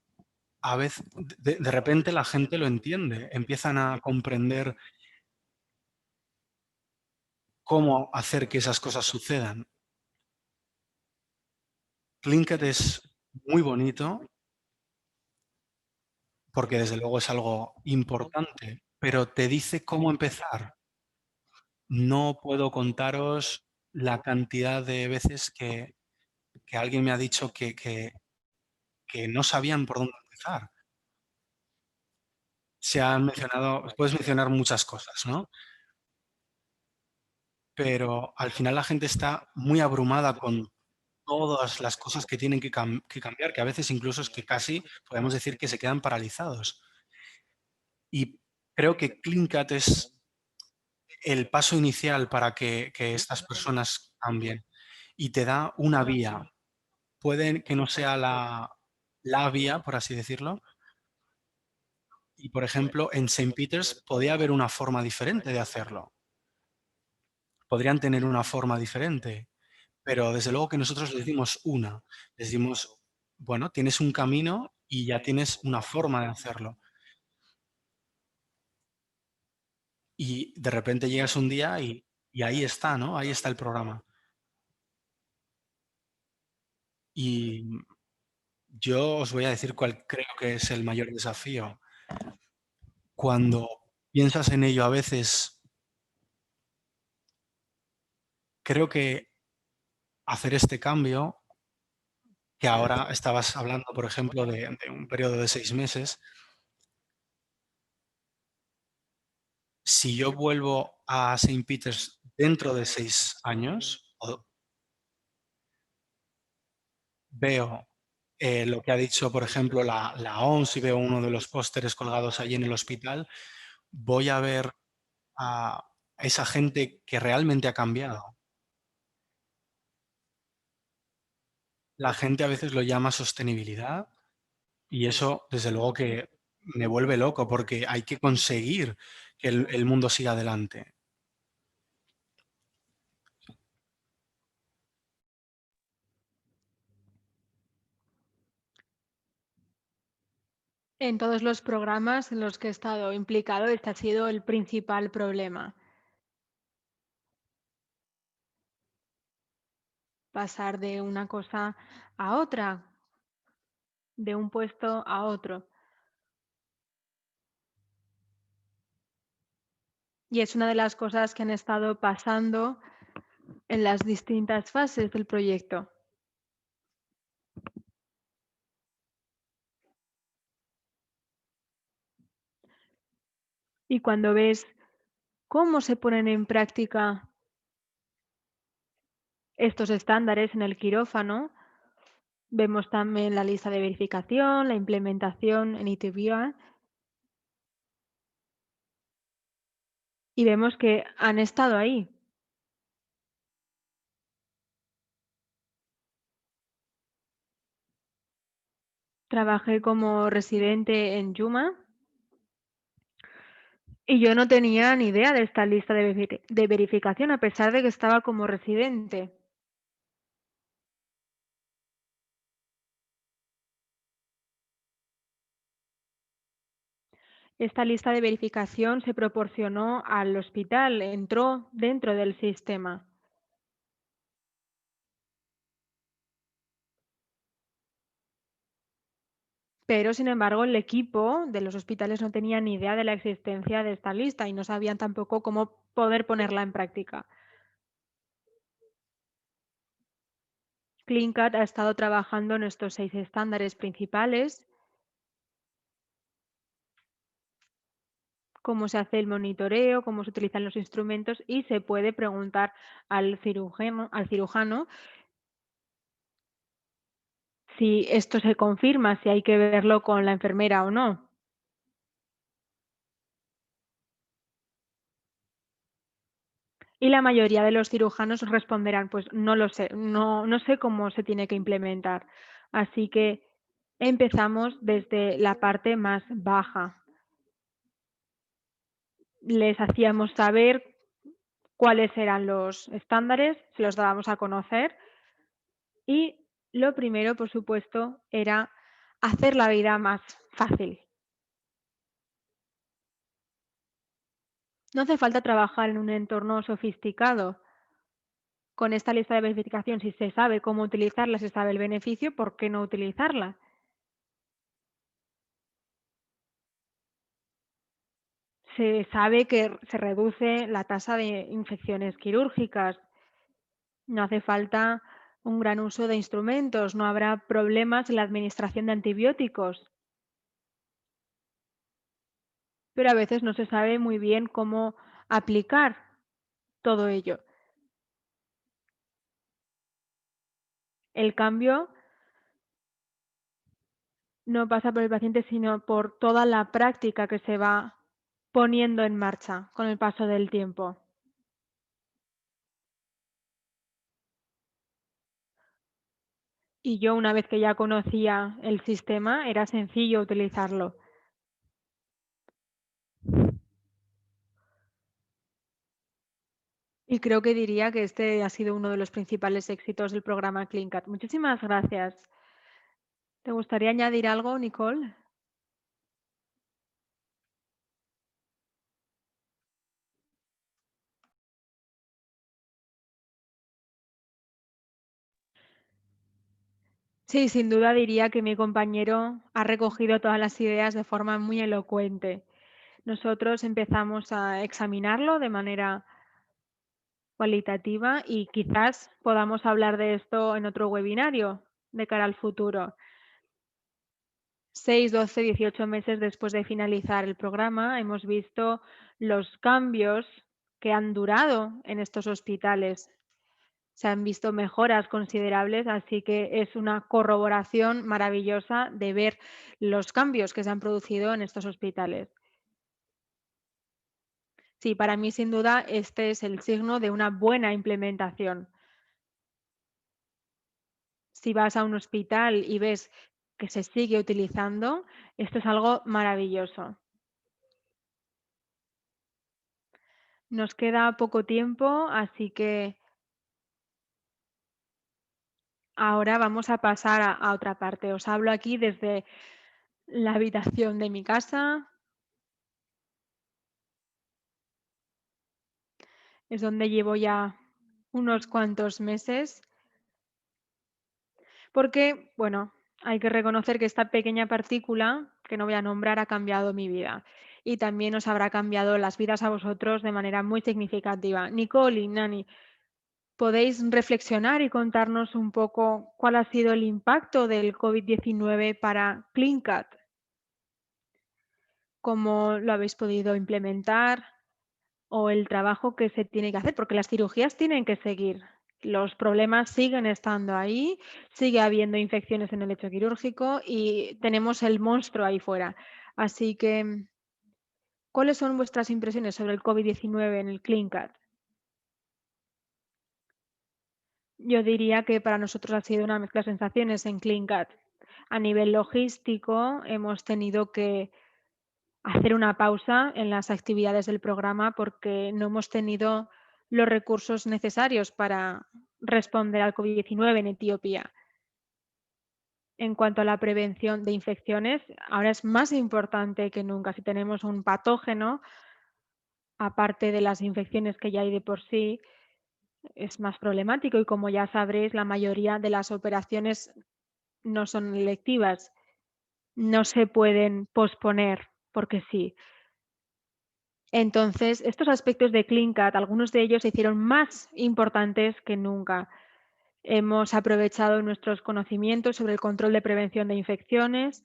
a veces de repente la gente lo entiende, empiezan a comprender cómo hacer que esas cosas sucedan. Linked es muy bonito porque desde luego es algo importante, pero te dice cómo empezar. No puedo contaros la cantidad de veces que alguien me ha dicho que no sabían por dónde empezar. Se han mencionado, puedes mencionar muchas cosas, ¿no? Pero al final la gente está muy abrumada con todas las cosas que tienen que cambiar, que a veces incluso es que casi podemos decir que se quedan paralizados. Y creo que CleanCat el paso inicial para que estas personas cambien y te da una vía. Puede que no sea la vía, por así decirlo, y, por ejemplo, en Saint Peter's podía haber una forma diferente de hacerlo. Podrían tener una forma diferente, pero desde luego que nosotros les dimos una. Les dimos, bueno, tienes un camino y ya tienes una forma de hacerlo. Y de repente llegas un día y ahí está, ¿no? Ahí está el programa. Y yo os voy a decir cuál creo que es el mayor desafío. Cuando piensas en ello a veces, creo que hacer este cambio, que ahora estabas hablando, por ejemplo, de un periodo de 6 meses, si yo vuelvo a Saint Peter's dentro de 6 años, veo, lo que ha dicho, por ejemplo, la OMS, y veo uno de los pósteres colgados allí en el hospital, voy a ver a esa gente que realmente ha cambiado. La gente a veces lo llama sostenibilidad y eso, desde luego que me vuelve loco, porque hay que conseguir que el mundo siga adelante. En todos los programas en los que he estado implicado, este ha sido el principal problema. Pasar de una cosa a otra, de un puesto a otro. Y es una de las cosas que han estado pasando en las distintas fases del proyecto. Y cuando ves cómo se ponen en práctica estos estándares en el quirófano, vemos también la lista de verificación, la implementación en ITBA y vemos que han estado ahí. Trabajé como residente en Yuma y yo no tenía ni idea de esta lista de verificación a pesar de que estaba como residente. Esta lista de verificación se proporcionó al hospital, entró dentro del sistema. Pero, sin embargo, el equipo de los hospitales no tenía ni idea de la existencia de esta lista y no sabían tampoco cómo poder ponerla en práctica. CleanCut ha estado trabajando en estos 6 estándares principales, cómo se hace el monitoreo, cómo se utilizan los instrumentos y se puede preguntar al cirujano si esto se confirma, si hay que verlo con la enfermera o no. Y la mayoría de los cirujanos responderán, pues no lo sé, no sé cómo se tiene que implementar. Así que empezamos desde la parte más baja. Les hacíamos saber cuáles eran los estándares, se los dábamos a conocer y lo primero, por supuesto, era hacer la vida más fácil. No hace falta trabajar en un entorno sofisticado. Con esta lista de verificación, si se sabe cómo utilizarla, se sabe el beneficio, ¿por qué no utilizarla? Se sabe que se reduce la tasa de infecciones quirúrgicas. No hace falta un gran uso de instrumentos, no habrá problemas en la administración de antibióticos. Pero a veces no se sabe muy bien cómo aplicar todo ello. El cambio no pasa por el paciente, sino por toda la práctica que se va poniendo en marcha con el paso del tiempo. Y yo, una vez que ya conocía el sistema, era sencillo utilizarlo. Y creo que diría que este ha sido uno de los principales éxitos del programa CleanCat. Muchísimas gracias. ¿Te gustaría añadir algo, Nicole? Sí, sin duda diría que mi compañero ha recogido todas las ideas de forma muy elocuente. Nosotros empezamos a examinarlo de manera cualitativa y quizás podamos hablar de esto en otro webinario de cara al futuro. 6, 12, 18 meses después de finalizar el programa, hemos visto los cambios que han durado en estos hospitales. Se han visto mejoras considerables, así que es una corroboración maravillosa de ver los cambios que se han producido en estos hospitales. Sí, para mí sin duda este es el signo de una buena implementación. Si vas a un hospital y ves que se sigue utilizando, esto es algo maravilloso. Nos queda poco tiempo, así que ahora vamos a pasar a otra parte. Os hablo aquí desde la habitación de mi casa. Es donde llevo ya unos cuantos meses, porque, bueno, hay que reconocer que esta pequeña partícula, que no voy a nombrar, ha cambiado mi vida. Y también os habrá cambiado las vidas a vosotros de manera muy significativa. Nicole y Nani, ¿podéis reflexionar y contarnos un poco cuál ha sido el impacto del COVID-19 para CleanCat? ¿Cómo lo habéis podido implementar? O el trabajo que se tiene que hacer, porque las cirugías tienen que seguir. Los problemas siguen estando ahí, sigue habiendo infecciones en el lecho quirúrgico y tenemos el monstruo ahí fuera. Así que, ¿cuáles son vuestras impresiones sobre el COVID-19 en el CleanCat? Yo diría que para nosotros ha sido una mezcla de sensaciones en CleanCat. A nivel logístico, hemos tenido que hacer una pausa en las actividades del programa porque no hemos tenido los recursos necesarios para responder al COVID-19 en Etiopía. En cuanto a la prevención de infecciones, ahora es más importante que nunca. Si tenemos un patógeno, aparte de las infecciones que ya hay de por sí, es más problemático y como ya sabréis, la mayoría de las operaciones no son electivas, no se pueden posponer porque sí. Entonces, estos aspectos de CleanCat, algunos de ellos se hicieron más importantes que nunca. Hemos aprovechado nuestros conocimientos sobre el control de prevención de infecciones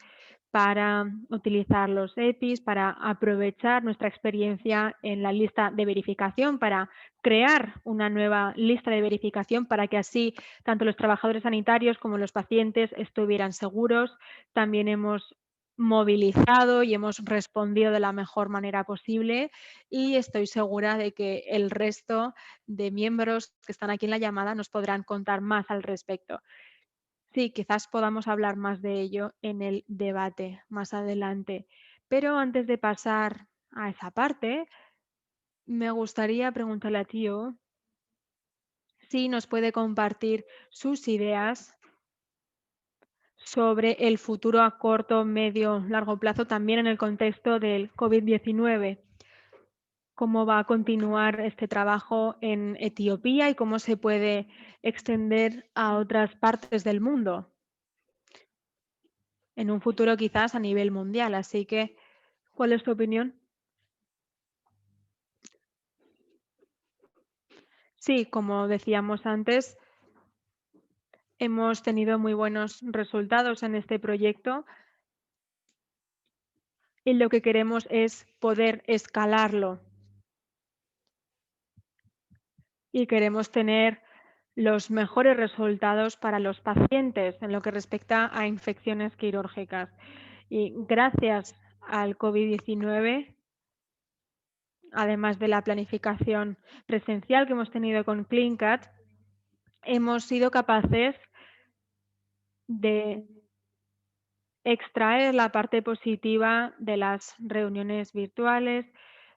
para utilizar los EPIs, para aprovechar nuestra experiencia en la lista de verificación, para crear una nueva lista de verificación para que así tanto los trabajadores sanitarios como los pacientes estuvieran seguros. También hemos movilizado y hemos respondido de la mejor manera posible y estoy segura de que el resto de miembros que están aquí en la llamada nos podrán contar más al respecto. Sí, quizás podamos hablar más de ello en el debate más adelante. Pero antes de pasar a esa parte, me gustaría preguntarle a Tío si nos puede compartir sus ideas sobre el futuro a corto, medio, largo plazo, también en el contexto del COVID-19. ¿Cómo va a continuar este trabajo en Etiopía y cómo se puede extender a otras partes del mundo en un futuro quizás a nivel mundial? Así que, ¿cuál es tu opinión? Sí, como decíamos antes, hemos tenido muy buenos resultados en este proyecto y lo que queremos es poder escalarlo y queremos tener los mejores resultados para los pacientes en lo que respecta a infecciones quirúrgicas. Y gracias al COVID-19, además de la planificación presencial que hemos tenido con CleanCat, hemos sido capaces de extraer la parte positiva de las reuniones virtuales,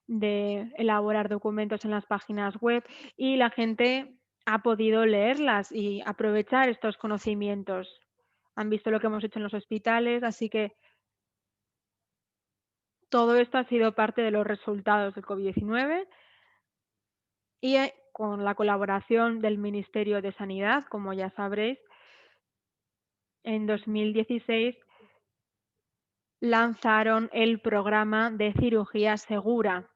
de elaborar documentos en las páginas web y la gente ha podido leerlas y aprovechar estos conocimientos. Han visto lo que hemos hecho en los hospitales, así que todo esto ha sido parte de los resultados del COVID-19 y con la colaboración del Ministerio de Sanidad, como ya sabréis, en 2016 lanzaron el programa de cirugía segura.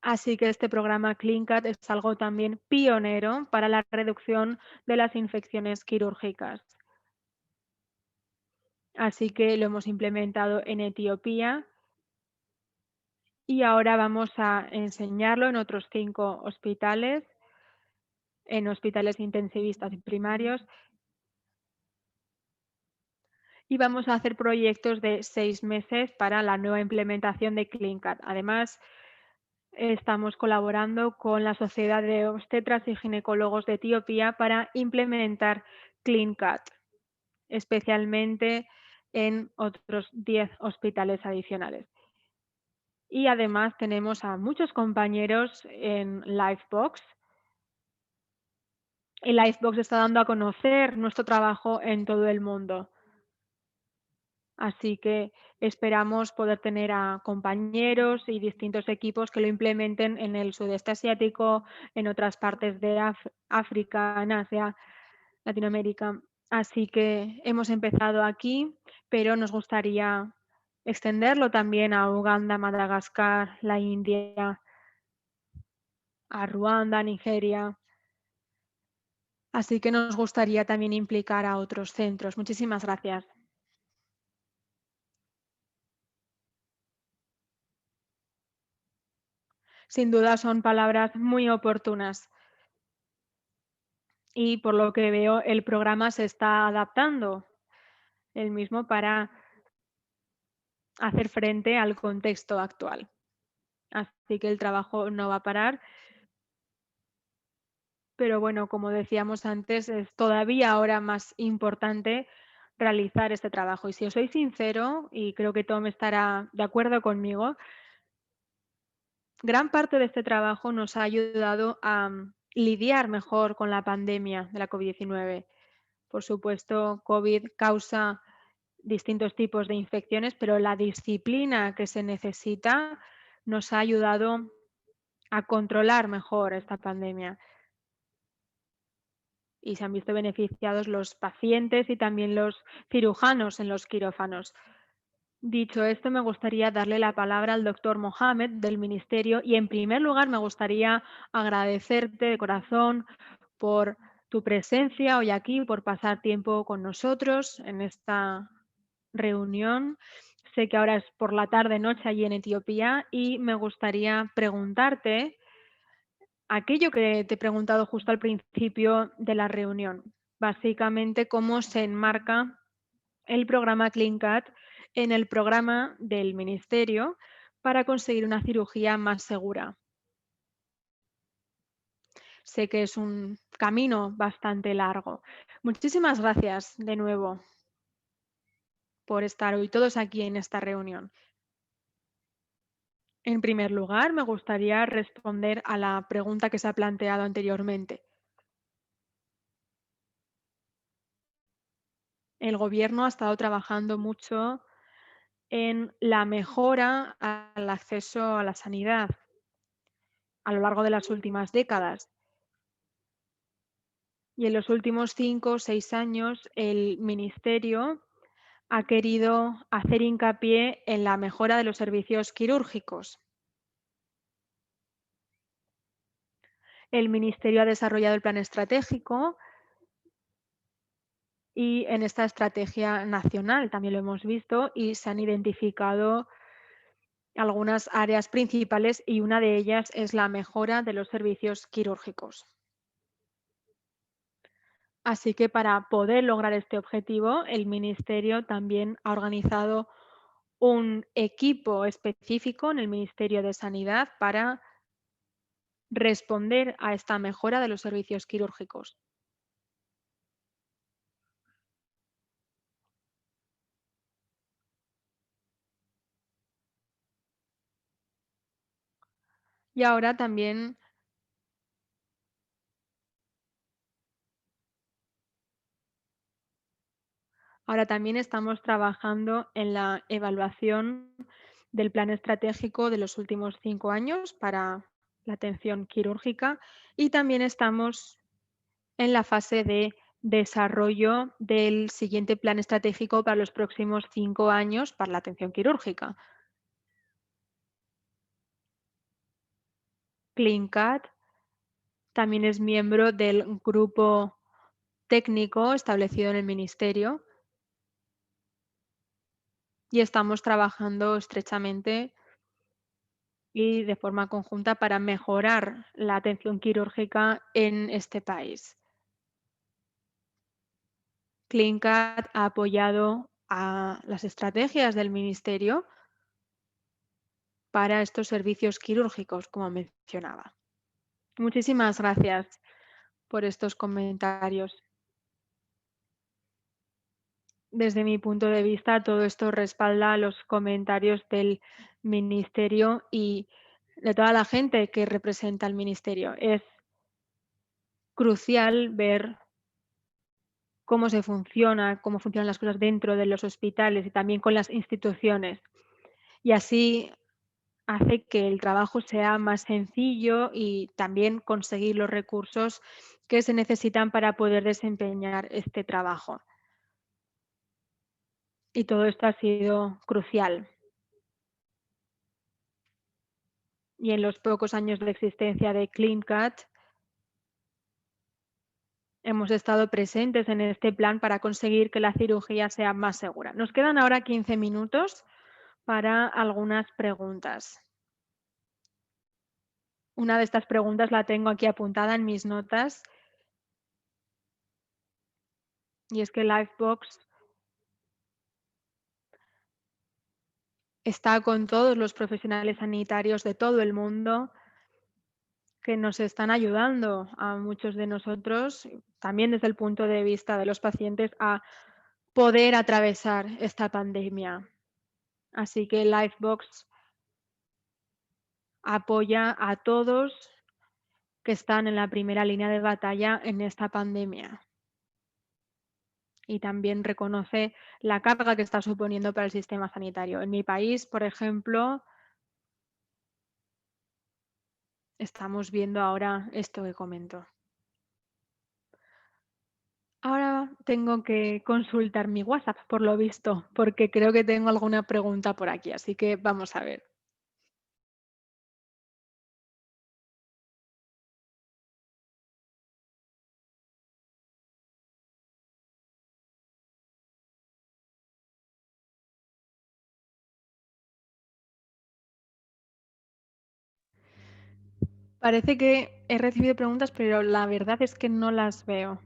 Así que este programa CleanCut es algo también pionero para la reducción de las infecciones quirúrgicas. Así que lo hemos implementado en Etiopía y ahora vamos a enseñarlo en otros 5 hospitales, en hospitales intensivistas y primarios. Y vamos a hacer proyectos de 6 meses para la nueva implementación de CleanCut. Además, estamos colaborando con la Sociedad de Obstetras y Ginecólogos de Etiopía para implementar CleanCut, especialmente en otros 10 hospitales adicionales. Y además tenemos a muchos compañeros en Lifebox. Y Lifebox está dando a conocer nuestro trabajo en todo el mundo. Así que esperamos poder tener a compañeros y distintos equipos que lo implementen en el sudeste asiático, en otras partes de África, en Asia, Latinoamérica. Así que hemos empezado aquí, pero nos gustaría extenderlo también a Uganda, Madagascar, la India, a Ruanda, Nigeria. Así que nos gustaría también implicar a otros centros. Muchísimas gracias. Sin duda son palabras muy oportunas. Y por lo que veo, el programa se está adaptando el mismo para hacer frente al contexto actual. Así que el trabajo no va a parar. Pero bueno, como decíamos antes, es todavía ahora más importante realizar este trabajo. Y si os soy sincero, y creo que Tom estará de acuerdo conmigo, gran parte de este trabajo nos ha ayudado a lidiar mejor con la pandemia de la COVID-19. Por supuesto, COVID causa distintos tipos de infecciones, pero la disciplina que se necesita nos ha ayudado a controlar mejor esta pandemia. Y se han visto beneficiados los pacientes y también los cirujanos en los quirófanos. Dicho esto, me gustaría darle la palabra al doctor Mohamed del Ministerio y en primer lugar me gustaría agradecerte de corazón por tu presencia hoy aquí, por pasar tiempo con nosotros en esta reunión. Sé que ahora es por la tarde, noche allí en Etiopía y me gustaría preguntarte aquello que te he preguntado justo al principio de la reunión. Básicamente, cómo se enmarca el programa CleanCut en el programa del Ministerio para conseguir una cirugía más segura. Sé que es un camino bastante largo. Muchísimas gracias de nuevo por estar hoy todos aquí en esta reunión. En primer lugar, me gustaría responder a la pregunta que se ha planteado anteriormente. El Gobierno ha estado trabajando mucho en la mejora al acceso a la sanidad a lo largo de las últimas décadas. Y en los últimos 5 o 6 años, el Ministerio ha querido hacer hincapié en la mejora de los servicios quirúrgicos. El Ministerio ha desarrollado el plan estratégico y en esta estrategia nacional también lo hemos visto y se han identificado algunas áreas principales y una de ellas es la mejora de los servicios quirúrgicos. Así que para poder lograr este objetivo, el Ministerio también ha organizado un equipo específico en el Ministerio de Sanidad para responder a esta mejora de los servicios quirúrgicos. Y ahora también estamos trabajando en la evaluación del plan estratégico de los últimos 5 años para la atención quirúrgica y también estamos en la fase de desarrollo del siguiente plan estratégico para los próximos 5 años para la atención quirúrgica. CleanCat también es miembro del grupo técnico establecido en el Ministerio y estamos trabajando estrechamente y de forma conjunta para mejorar la atención quirúrgica en este país. CleanCat ha apoyado a las estrategias del Ministerio para estos servicios quirúrgicos, como mencionaba. Muchísimas gracias por estos comentarios. Desde mi punto de vista, todo esto respalda los comentarios del Ministerio y de toda la gente que representa al Ministerio. Es crucial ver cómo cómo funcionan las cosas dentro de los hospitales y también con las instituciones. Y así hace que el trabajo sea más sencillo y también conseguir los recursos que se necesitan para poder desempeñar este trabajo. Y todo esto ha sido crucial. Y en los pocos años de existencia de CleanCat, hemos estado presentes en este plan para conseguir que la cirugía sea más segura. Nos quedan ahora 15 minutos para algunas preguntas. Una de estas preguntas la tengo aquí apuntada en mis notas y es que Lifebox está con todos los profesionales sanitarios de todo el mundo que nos están ayudando a muchos de nosotros, también desde el punto de vista de los pacientes, a poder atravesar esta pandemia. Así que Lifebox apoya a todos que están en la primera línea de batalla en esta pandemia. Y también reconoce la carga que está suponiendo para el sistema sanitario. En mi país, por ejemplo, estamos viendo ahora esto que comento. Ahora tengo que consultar mi WhatsApp, por lo visto, porque creo que tengo alguna pregunta por aquí, así que vamos a ver. Parece que he recibido preguntas, pero la verdad es que no las veo.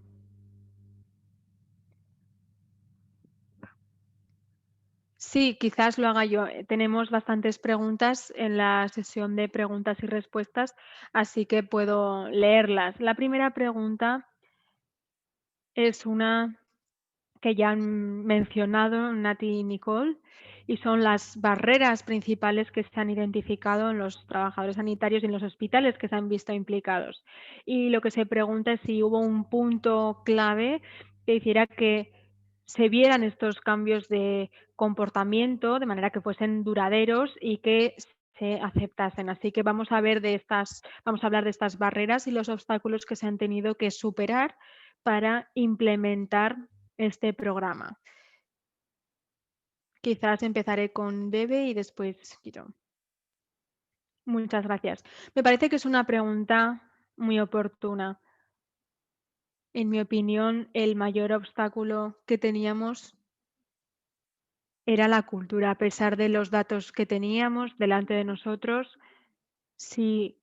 Sí, quizás lo haga yo. Tenemos bastantes preguntas en la sesión de preguntas y respuestas, así que puedo leerlas. La primera pregunta es una que ya han mencionado Nati y Nicole, y son las barreras principales que se han identificado en los trabajadores sanitarios y en los hospitales que se han visto implicados. Y lo que se pregunta es si hubo un punto clave que hiciera que se vieran estos cambios de comportamiento de manera que fuesen duraderos y que se aceptasen. Así que vamos a hablar de estas barreras y los obstáculos que se han tenido que superar para implementar este programa. Quizás empezaré con Bebe y después Quito. Muchas gracias. Me parece que es una pregunta muy oportuna. En mi opinión, el mayor obstáculo que teníamos era la cultura. A pesar de los datos que teníamos delante de nosotros, si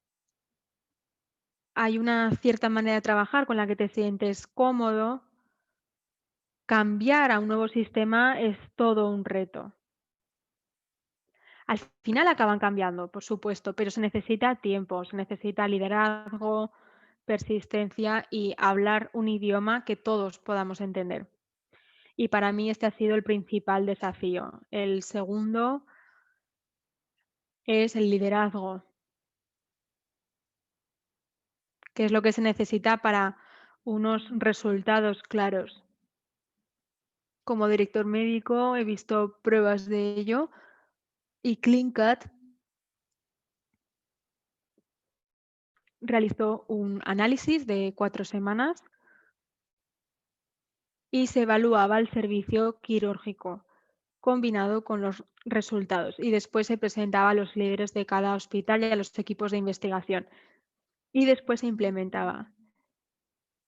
hay una cierta manera de trabajar con la que te sientes cómodo, cambiar a un nuevo sistema es todo un reto. Al final acaban cambiando, por supuesto, pero se necesita tiempo, se necesita liderazgo, persistencia y hablar un idioma que todos podamos entender. Y para mí este ha sido el principal desafío. El segundo es el liderazgo. qué es lo que se necesita para unos resultados claros. Como director médico he visto pruebas de ello y CleanCut realizó un análisis de 4 semanas y se evaluaba el servicio quirúrgico combinado con los resultados y después se presentaba a los líderes de cada hospital y a los equipos de investigación y después se implementaba.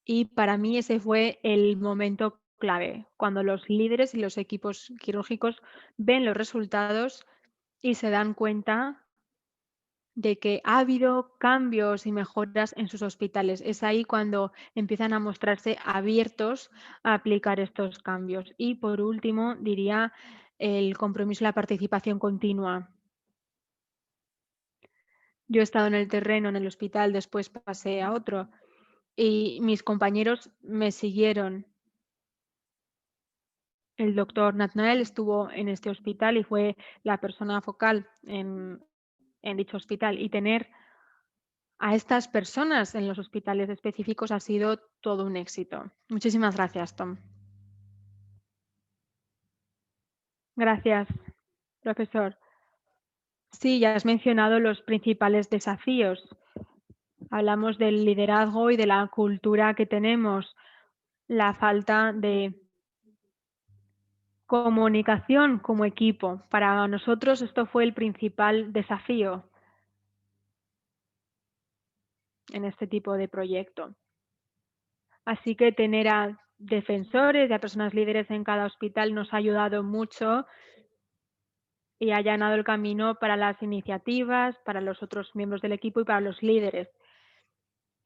Y para mí ese fue el momento clave, cuando los líderes y los equipos quirúrgicos ven los resultados y se dan cuenta de que ha habido cambios y mejoras en sus hospitales. Es ahí cuando empiezan a mostrarse abiertos a aplicar estos cambios. Y por último, diría el compromiso y la participación continua. Yo he estado en el terreno, en el hospital, después pasé a otro y mis compañeros me siguieron. El doctor Nathanael estuvo en este hospital y fue la persona focal en dicho hospital. Y tener a estas personas en los hospitales específicos ha sido todo un éxito. Muchísimas gracias, Tom. Gracias, profesor. Sí, ya has mencionado los principales desafíos. Hablamos del liderazgo y de la cultura que tenemos, la falta de comunicación como equipo. Para nosotros esto fue el principal desafío en este tipo de proyecto. Así que tener a defensores y a personas líderes en cada hospital nos ha ayudado mucho y ha allanado el camino para las iniciativas, para los otros miembros del equipo y para los líderes.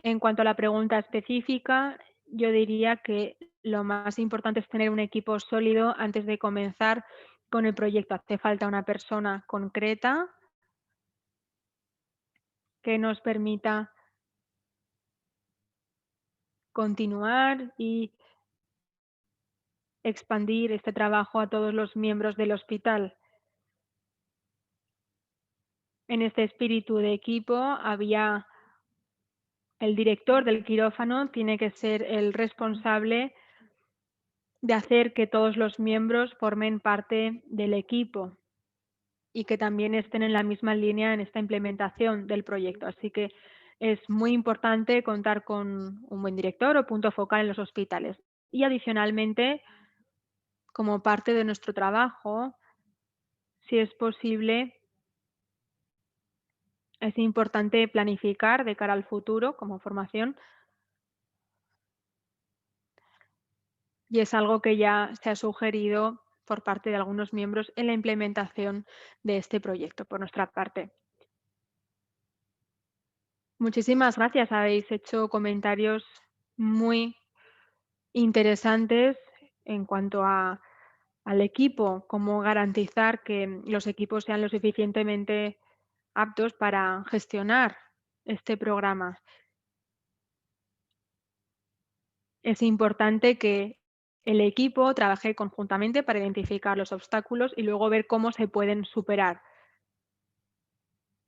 En cuanto a la pregunta específica, yo diría que lo más importante es tener un equipo sólido antes de comenzar con el proyecto. Hace falta una persona concreta que nos permita continuar y expandir este trabajo a todos los miembros del hospital. En este espíritu de equipo había el director del quirófano, tiene que ser el responsable de hacer que todos los miembros formen parte del equipo y que también estén en la misma línea en esta implementación del proyecto. Así que es muy importante contar con un buen director o punto focal en los hospitales. Y adicionalmente, como parte de nuestro trabajo, si es posible, es importante planificar de cara al futuro como formación. Y es algo que ya se ha sugerido por parte de algunos miembros en la implementación de este proyecto por nuestra parte. Muchísimas gracias. Habéis hecho comentarios muy interesantes en cuanto al equipo, cómo garantizar que los equipos sean lo suficientemente aptos para gestionar este programa. Es importante que el equipo trabaje conjuntamente para identificar los obstáculos y luego ver cómo se pueden superar.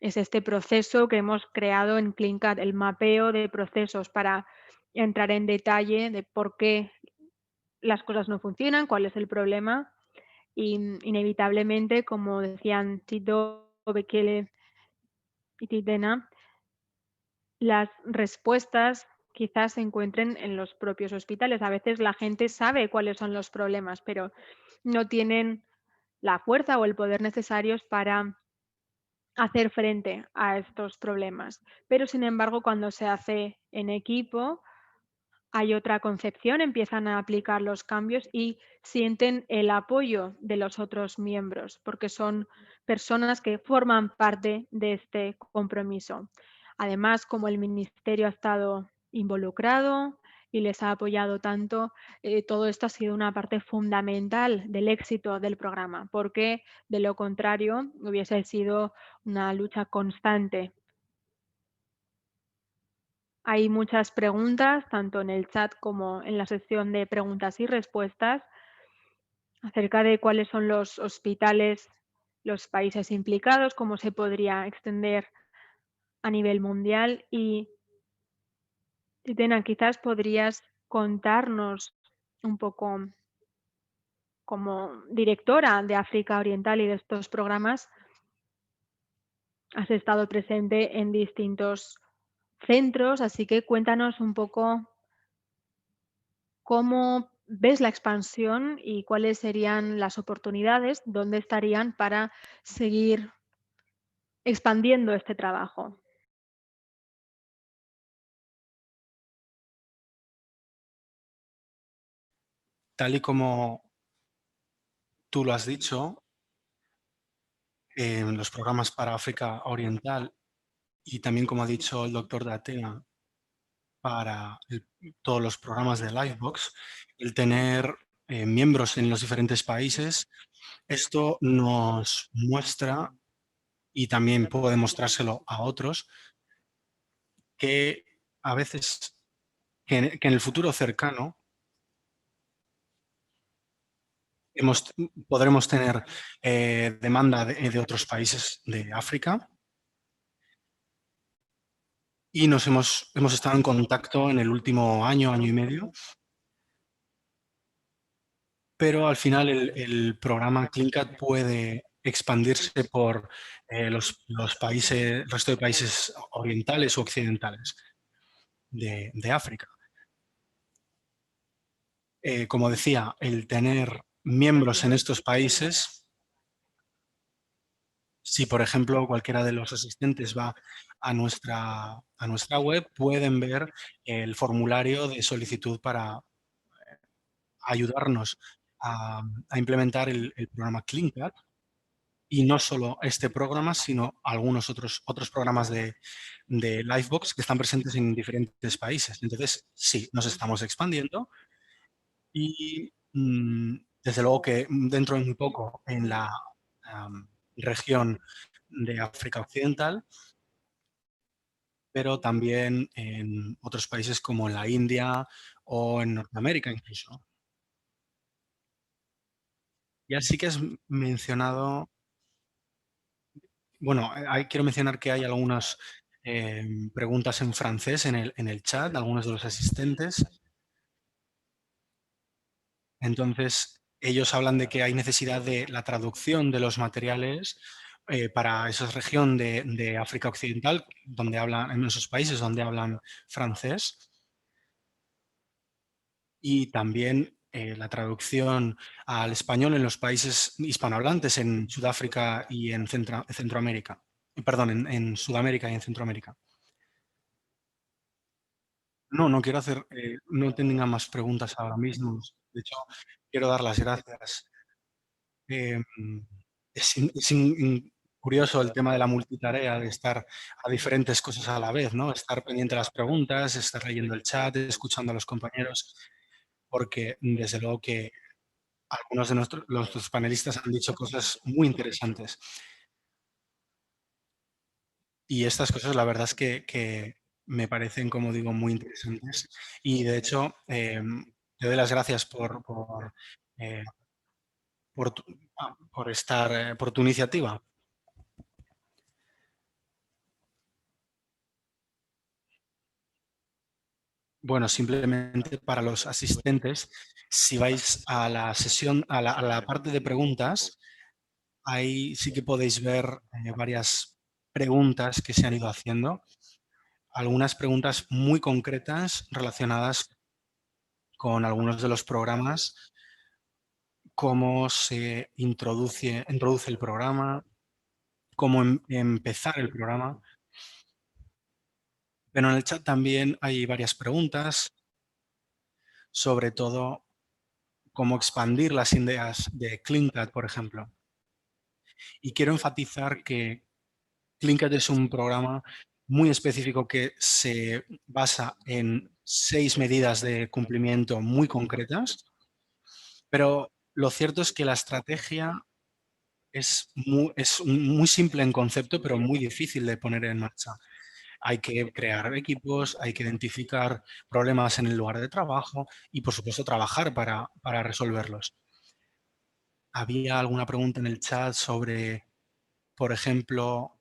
Es este proceso que hemos creado en CleanCut, el mapeo de procesos para entrar en detalle de por qué las cosas no funcionan, cuál es el problema y inevitablemente, como decían Tito, Bekele y Titena, las respuestas quizás se encuentren en los propios hospitales. A veces la gente sabe cuáles son los problemas, pero no tienen la fuerza o el poder necesarios para hacer frente a estos problemas. Pero sin embargo, cuando se hace en equipo, hay otra concepción, empiezan a aplicar los cambios y sienten el apoyo de los otros miembros, porque son personas que forman parte de este compromiso. Además, como el ministerio ha estado involucrado y les ha apoyado tanto, todo esto ha sido una parte fundamental del éxito del programa, porque de lo contrario hubiese sido una lucha constante. Hay muchas preguntas, tanto en el chat como en la sección de preguntas y respuestas, acerca de cuáles son los hospitales, los países implicados, cómo se podría extender a nivel mundial. Y Titena, quizás podrías contarnos un poco, como directora de África Oriental y de estos programas, has estado presente en distintos centros, así que cuéntanos un poco cómo ves la expansión y cuáles serían las oportunidades, dónde estarían para seguir expandiendo este trabajo. Tal y como tú lo has dicho, en los programas para África Oriental y también, como ha dicho el doctor Datea, para todos los programas de Livebox, el tener miembros en los diferentes países, esto nos muestra, y también puede mostrárselo a otros, que a veces, que en el futuro cercano, podremos tener demanda de otros países de África, y hemos estado en contacto en el último año, año y medio, pero al final el programa CleanCat puede expandirse por los países, el resto de países orientales o occidentales de África. Como decía, el tener miembros en estos países, si por ejemplo cualquiera de los asistentes va a nuestra web, pueden ver el formulario de solicitud para ayudarnos a implementar el programa CleanCat. Y no solo este programa, sino algunos otros programas de Livebox que están presentes en diferentes países. Entonces, sí, nos estamos expandiendo y desde luego que dentro de muy poco en la región de África Occidental, pero también en otros países como en la India o en Norteamérica incluso. Y así que has mencionado, bueno, quiero mencionar que hay algunas preguntas en francés en el chat, algunos de los asistentes. Entonces, ellos hablan de que hay necesidad de la traducción de los materiales para esa región de África Occidental, donde hablan, en esos países donde hablan francés, y también la traducción al español en los países hispanohablantes, en Sudáfrica y en Centroamérica. Perdón, en Sudamérica y en Centroamérica. No, no quiero hacer, no tenga más preguntas ahora mismo. De hecho, quiero dar las gracias. Em, curioso el tema de la multitarea, de estar a diferentes cosas a la vez, ¿no? Estar pendiente de las preguntas, estar leyendo el chat, escuchando a los compañeros, porque desde luego que algunos de nuestros panelistas han dicho cosas muy interesantes. Y estas cosas, la verdad es que me parecen, como digo, muy interesantes. Y de hecho, te doy las gracias eh, por tu, por tu iniciativa. Bueno, simplemente para los asistentes, si vais a la sesión, a la parte de preguntas, ahí sí que podéis ver varias preguntas que se han ido haciendo. Algunas preguntas muy concretas relacionadas con algunos de los programas, cómo se introduce el programa, cómo empezar el programa. Pero en el chat también hay varias preguntas, sobre todo cómo expandir las ideas de CleanCat, por ejemplo. Y quiero enfatizar que CleanCat es un programa muy específico que se basa en 6 medidas de cumplimiento muy concretas, pero lo cierto es que la estrategia es muy simple en concepto, pero muy difícil de poner en marcha. Hay que crear equipos, hay que identificar problemas en el lugar de trabajo y, por supuesto, trabajar para resolverlos. Había alguna pregunta en el chat sobre, por ejemplo,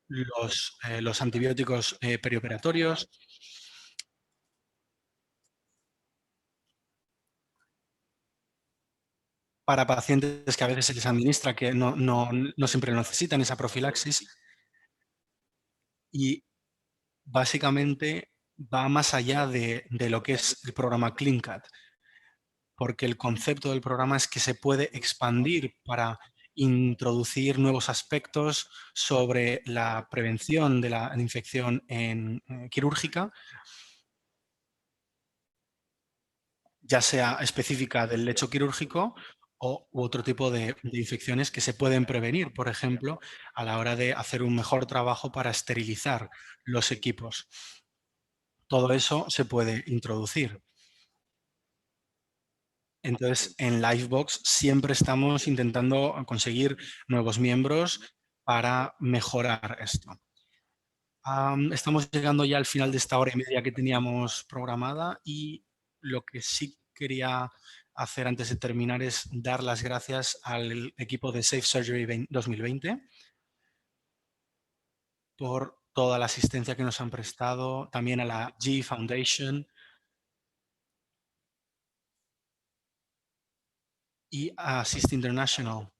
los antibióticos perioperatorios. para pacientes que a veces se les administra que no siempre lo necesitan, esa profilaxis. Y básicamente va más allá de lo que es el programa CleanCat, porque el concepto del programa es que se puede expandir para introducir nuevos aspectos sobre la prevención de la infección quirúrgica, ya sea específica del lecho quirúrgico u otro tipo de infecciones que se pueden prevenir, por ejemplo, a la hora de hacer un mejor trabajo para esterilizar los equipos. Todo eso se puede introducir. Entonces, en Livebox siempre estamos intentando conseguir nuevos miembros para mejorar esto. Estamos llegando ya al final de esta hora y media que teníamos programada y lo que sí quería hacer antes de terminar es dar las gracias al equipo de Safe Surgery 2020 por toda la asistencia que nos han prestado, también a la G Foundation y a Assist International.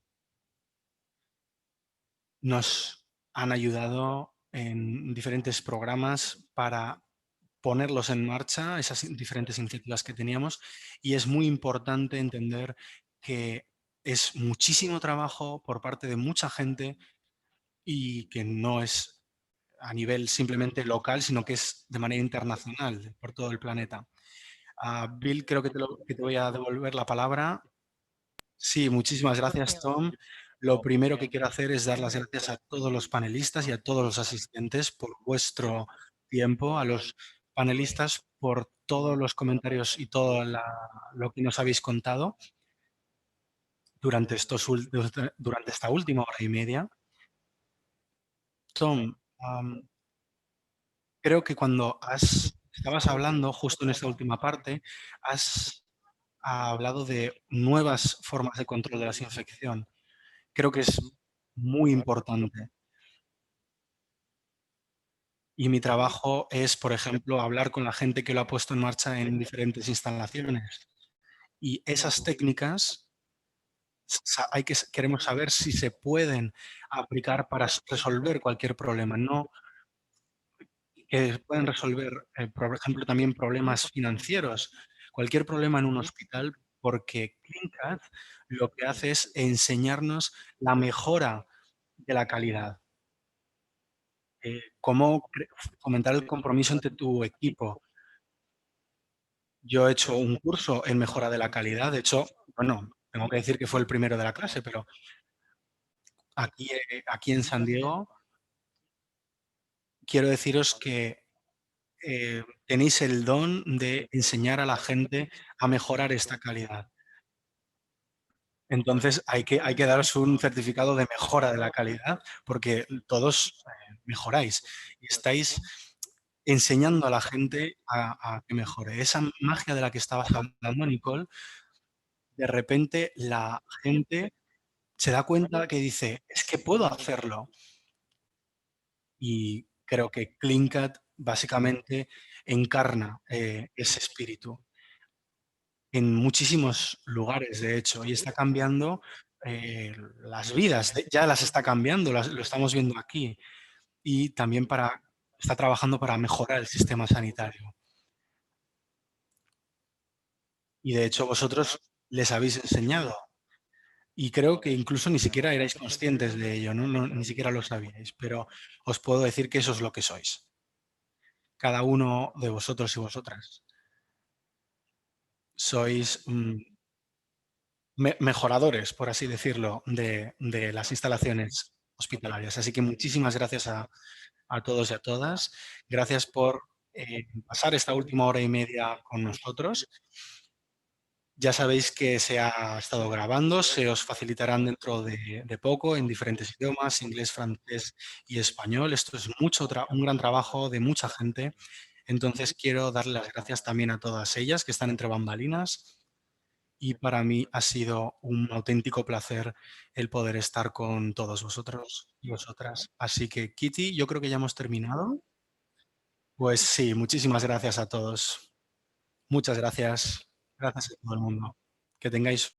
Nos han ayudado en diferentes programas para ponerlos en marcha, esas diferentes iniciativas que teníamos, y es muy importante entender que es muchísimo trabajo por parte de mucha gente y que no es a nivel simplemente local, sino que es de manera internacional por todo el planeta. Bill, creo que que te voy a devolver la palabra. Sí, muchísimas gracias, Tom. Lo primero que quiero hacer es dar las gracias a todos los panelistas y a todos los asistentes por vuestro tiempo, a los panelistas por todos los comentarios y todo lo que nos habéis contado durante esta última hora y media. Tom, creo que cuando estabas hablando justo en esta última parte, has hablado de nuevas formas de control de la infección. Creo que es muy importante. Y mi trabajo es, por ejemplo, hablar con la gente que lo ha puesto en marcha en diferentes instalaciones. Y esas técnicas queremos saber si se pueden aplicar para resolver cualquier problema, no que pueden resolver, por ejemplo, también problemas financieros, cualquier problema en un hospital, porque CleanCat lo que hace es enseñarnos la mejora de la calidad. Cómo fomentar el compromiso entre tu equipo. Yo he hecho un curso en mejora de la calidad, de hecho, bueno, tengo que decir que fue el primero de la clase, pero aquí en San Diego quiero deciros que tenéis el don de enseñar a la gente a mejorar esta calidad. Entonces hay que daros un certificado de mejora de la calidad porque todos mejoráis y estáis enseñando a la gente a que mejore. Esa magia de la que estabas hablando, Nicole, de repente la gente se da cuenta que dice, es que puedo hacerlo. Y creo que CleanCat básicamente encarna ese espíritu en muchísimos lugares, de hecho, y está cambiando las vidas, ya las está cambiando, lo estamos viendo aquí, y también está trabajando para mejorar el sistema sanitario. Y de hecho vosotros les habéis enseñado. Y creo que incluso ni siquiera erais conscientes de ello, ¿no? Ni siquiera lo sabíais, pero os puedo decir que eso es lo que sois, cada uno de vosotros y vosotras. Sois mejoradores, por así decirlo, de las instalaciones hospitalarias. Así que muchísimas gracias a todos y a todas. Gracias por pasar esta última hora y media con nosotros. Ya sabéis que se ha estado grabando, se os facilitarán dentro de poco en diferentes idiomas, inglés, francés y español. Esto es un gran trabajo de mucha gente. Entonces quiero darle las gracias también a todas ellas que están entre bambalinas y para mí ha sido un auténtico placer el poder estar con todos vosotros y vosotras. Así que, Kitty, yo creo que ya hemos terminado. Pues sí, muchísimas gracias a todos. Muchas gracias. Gracias a todo el mundo. Que tengáis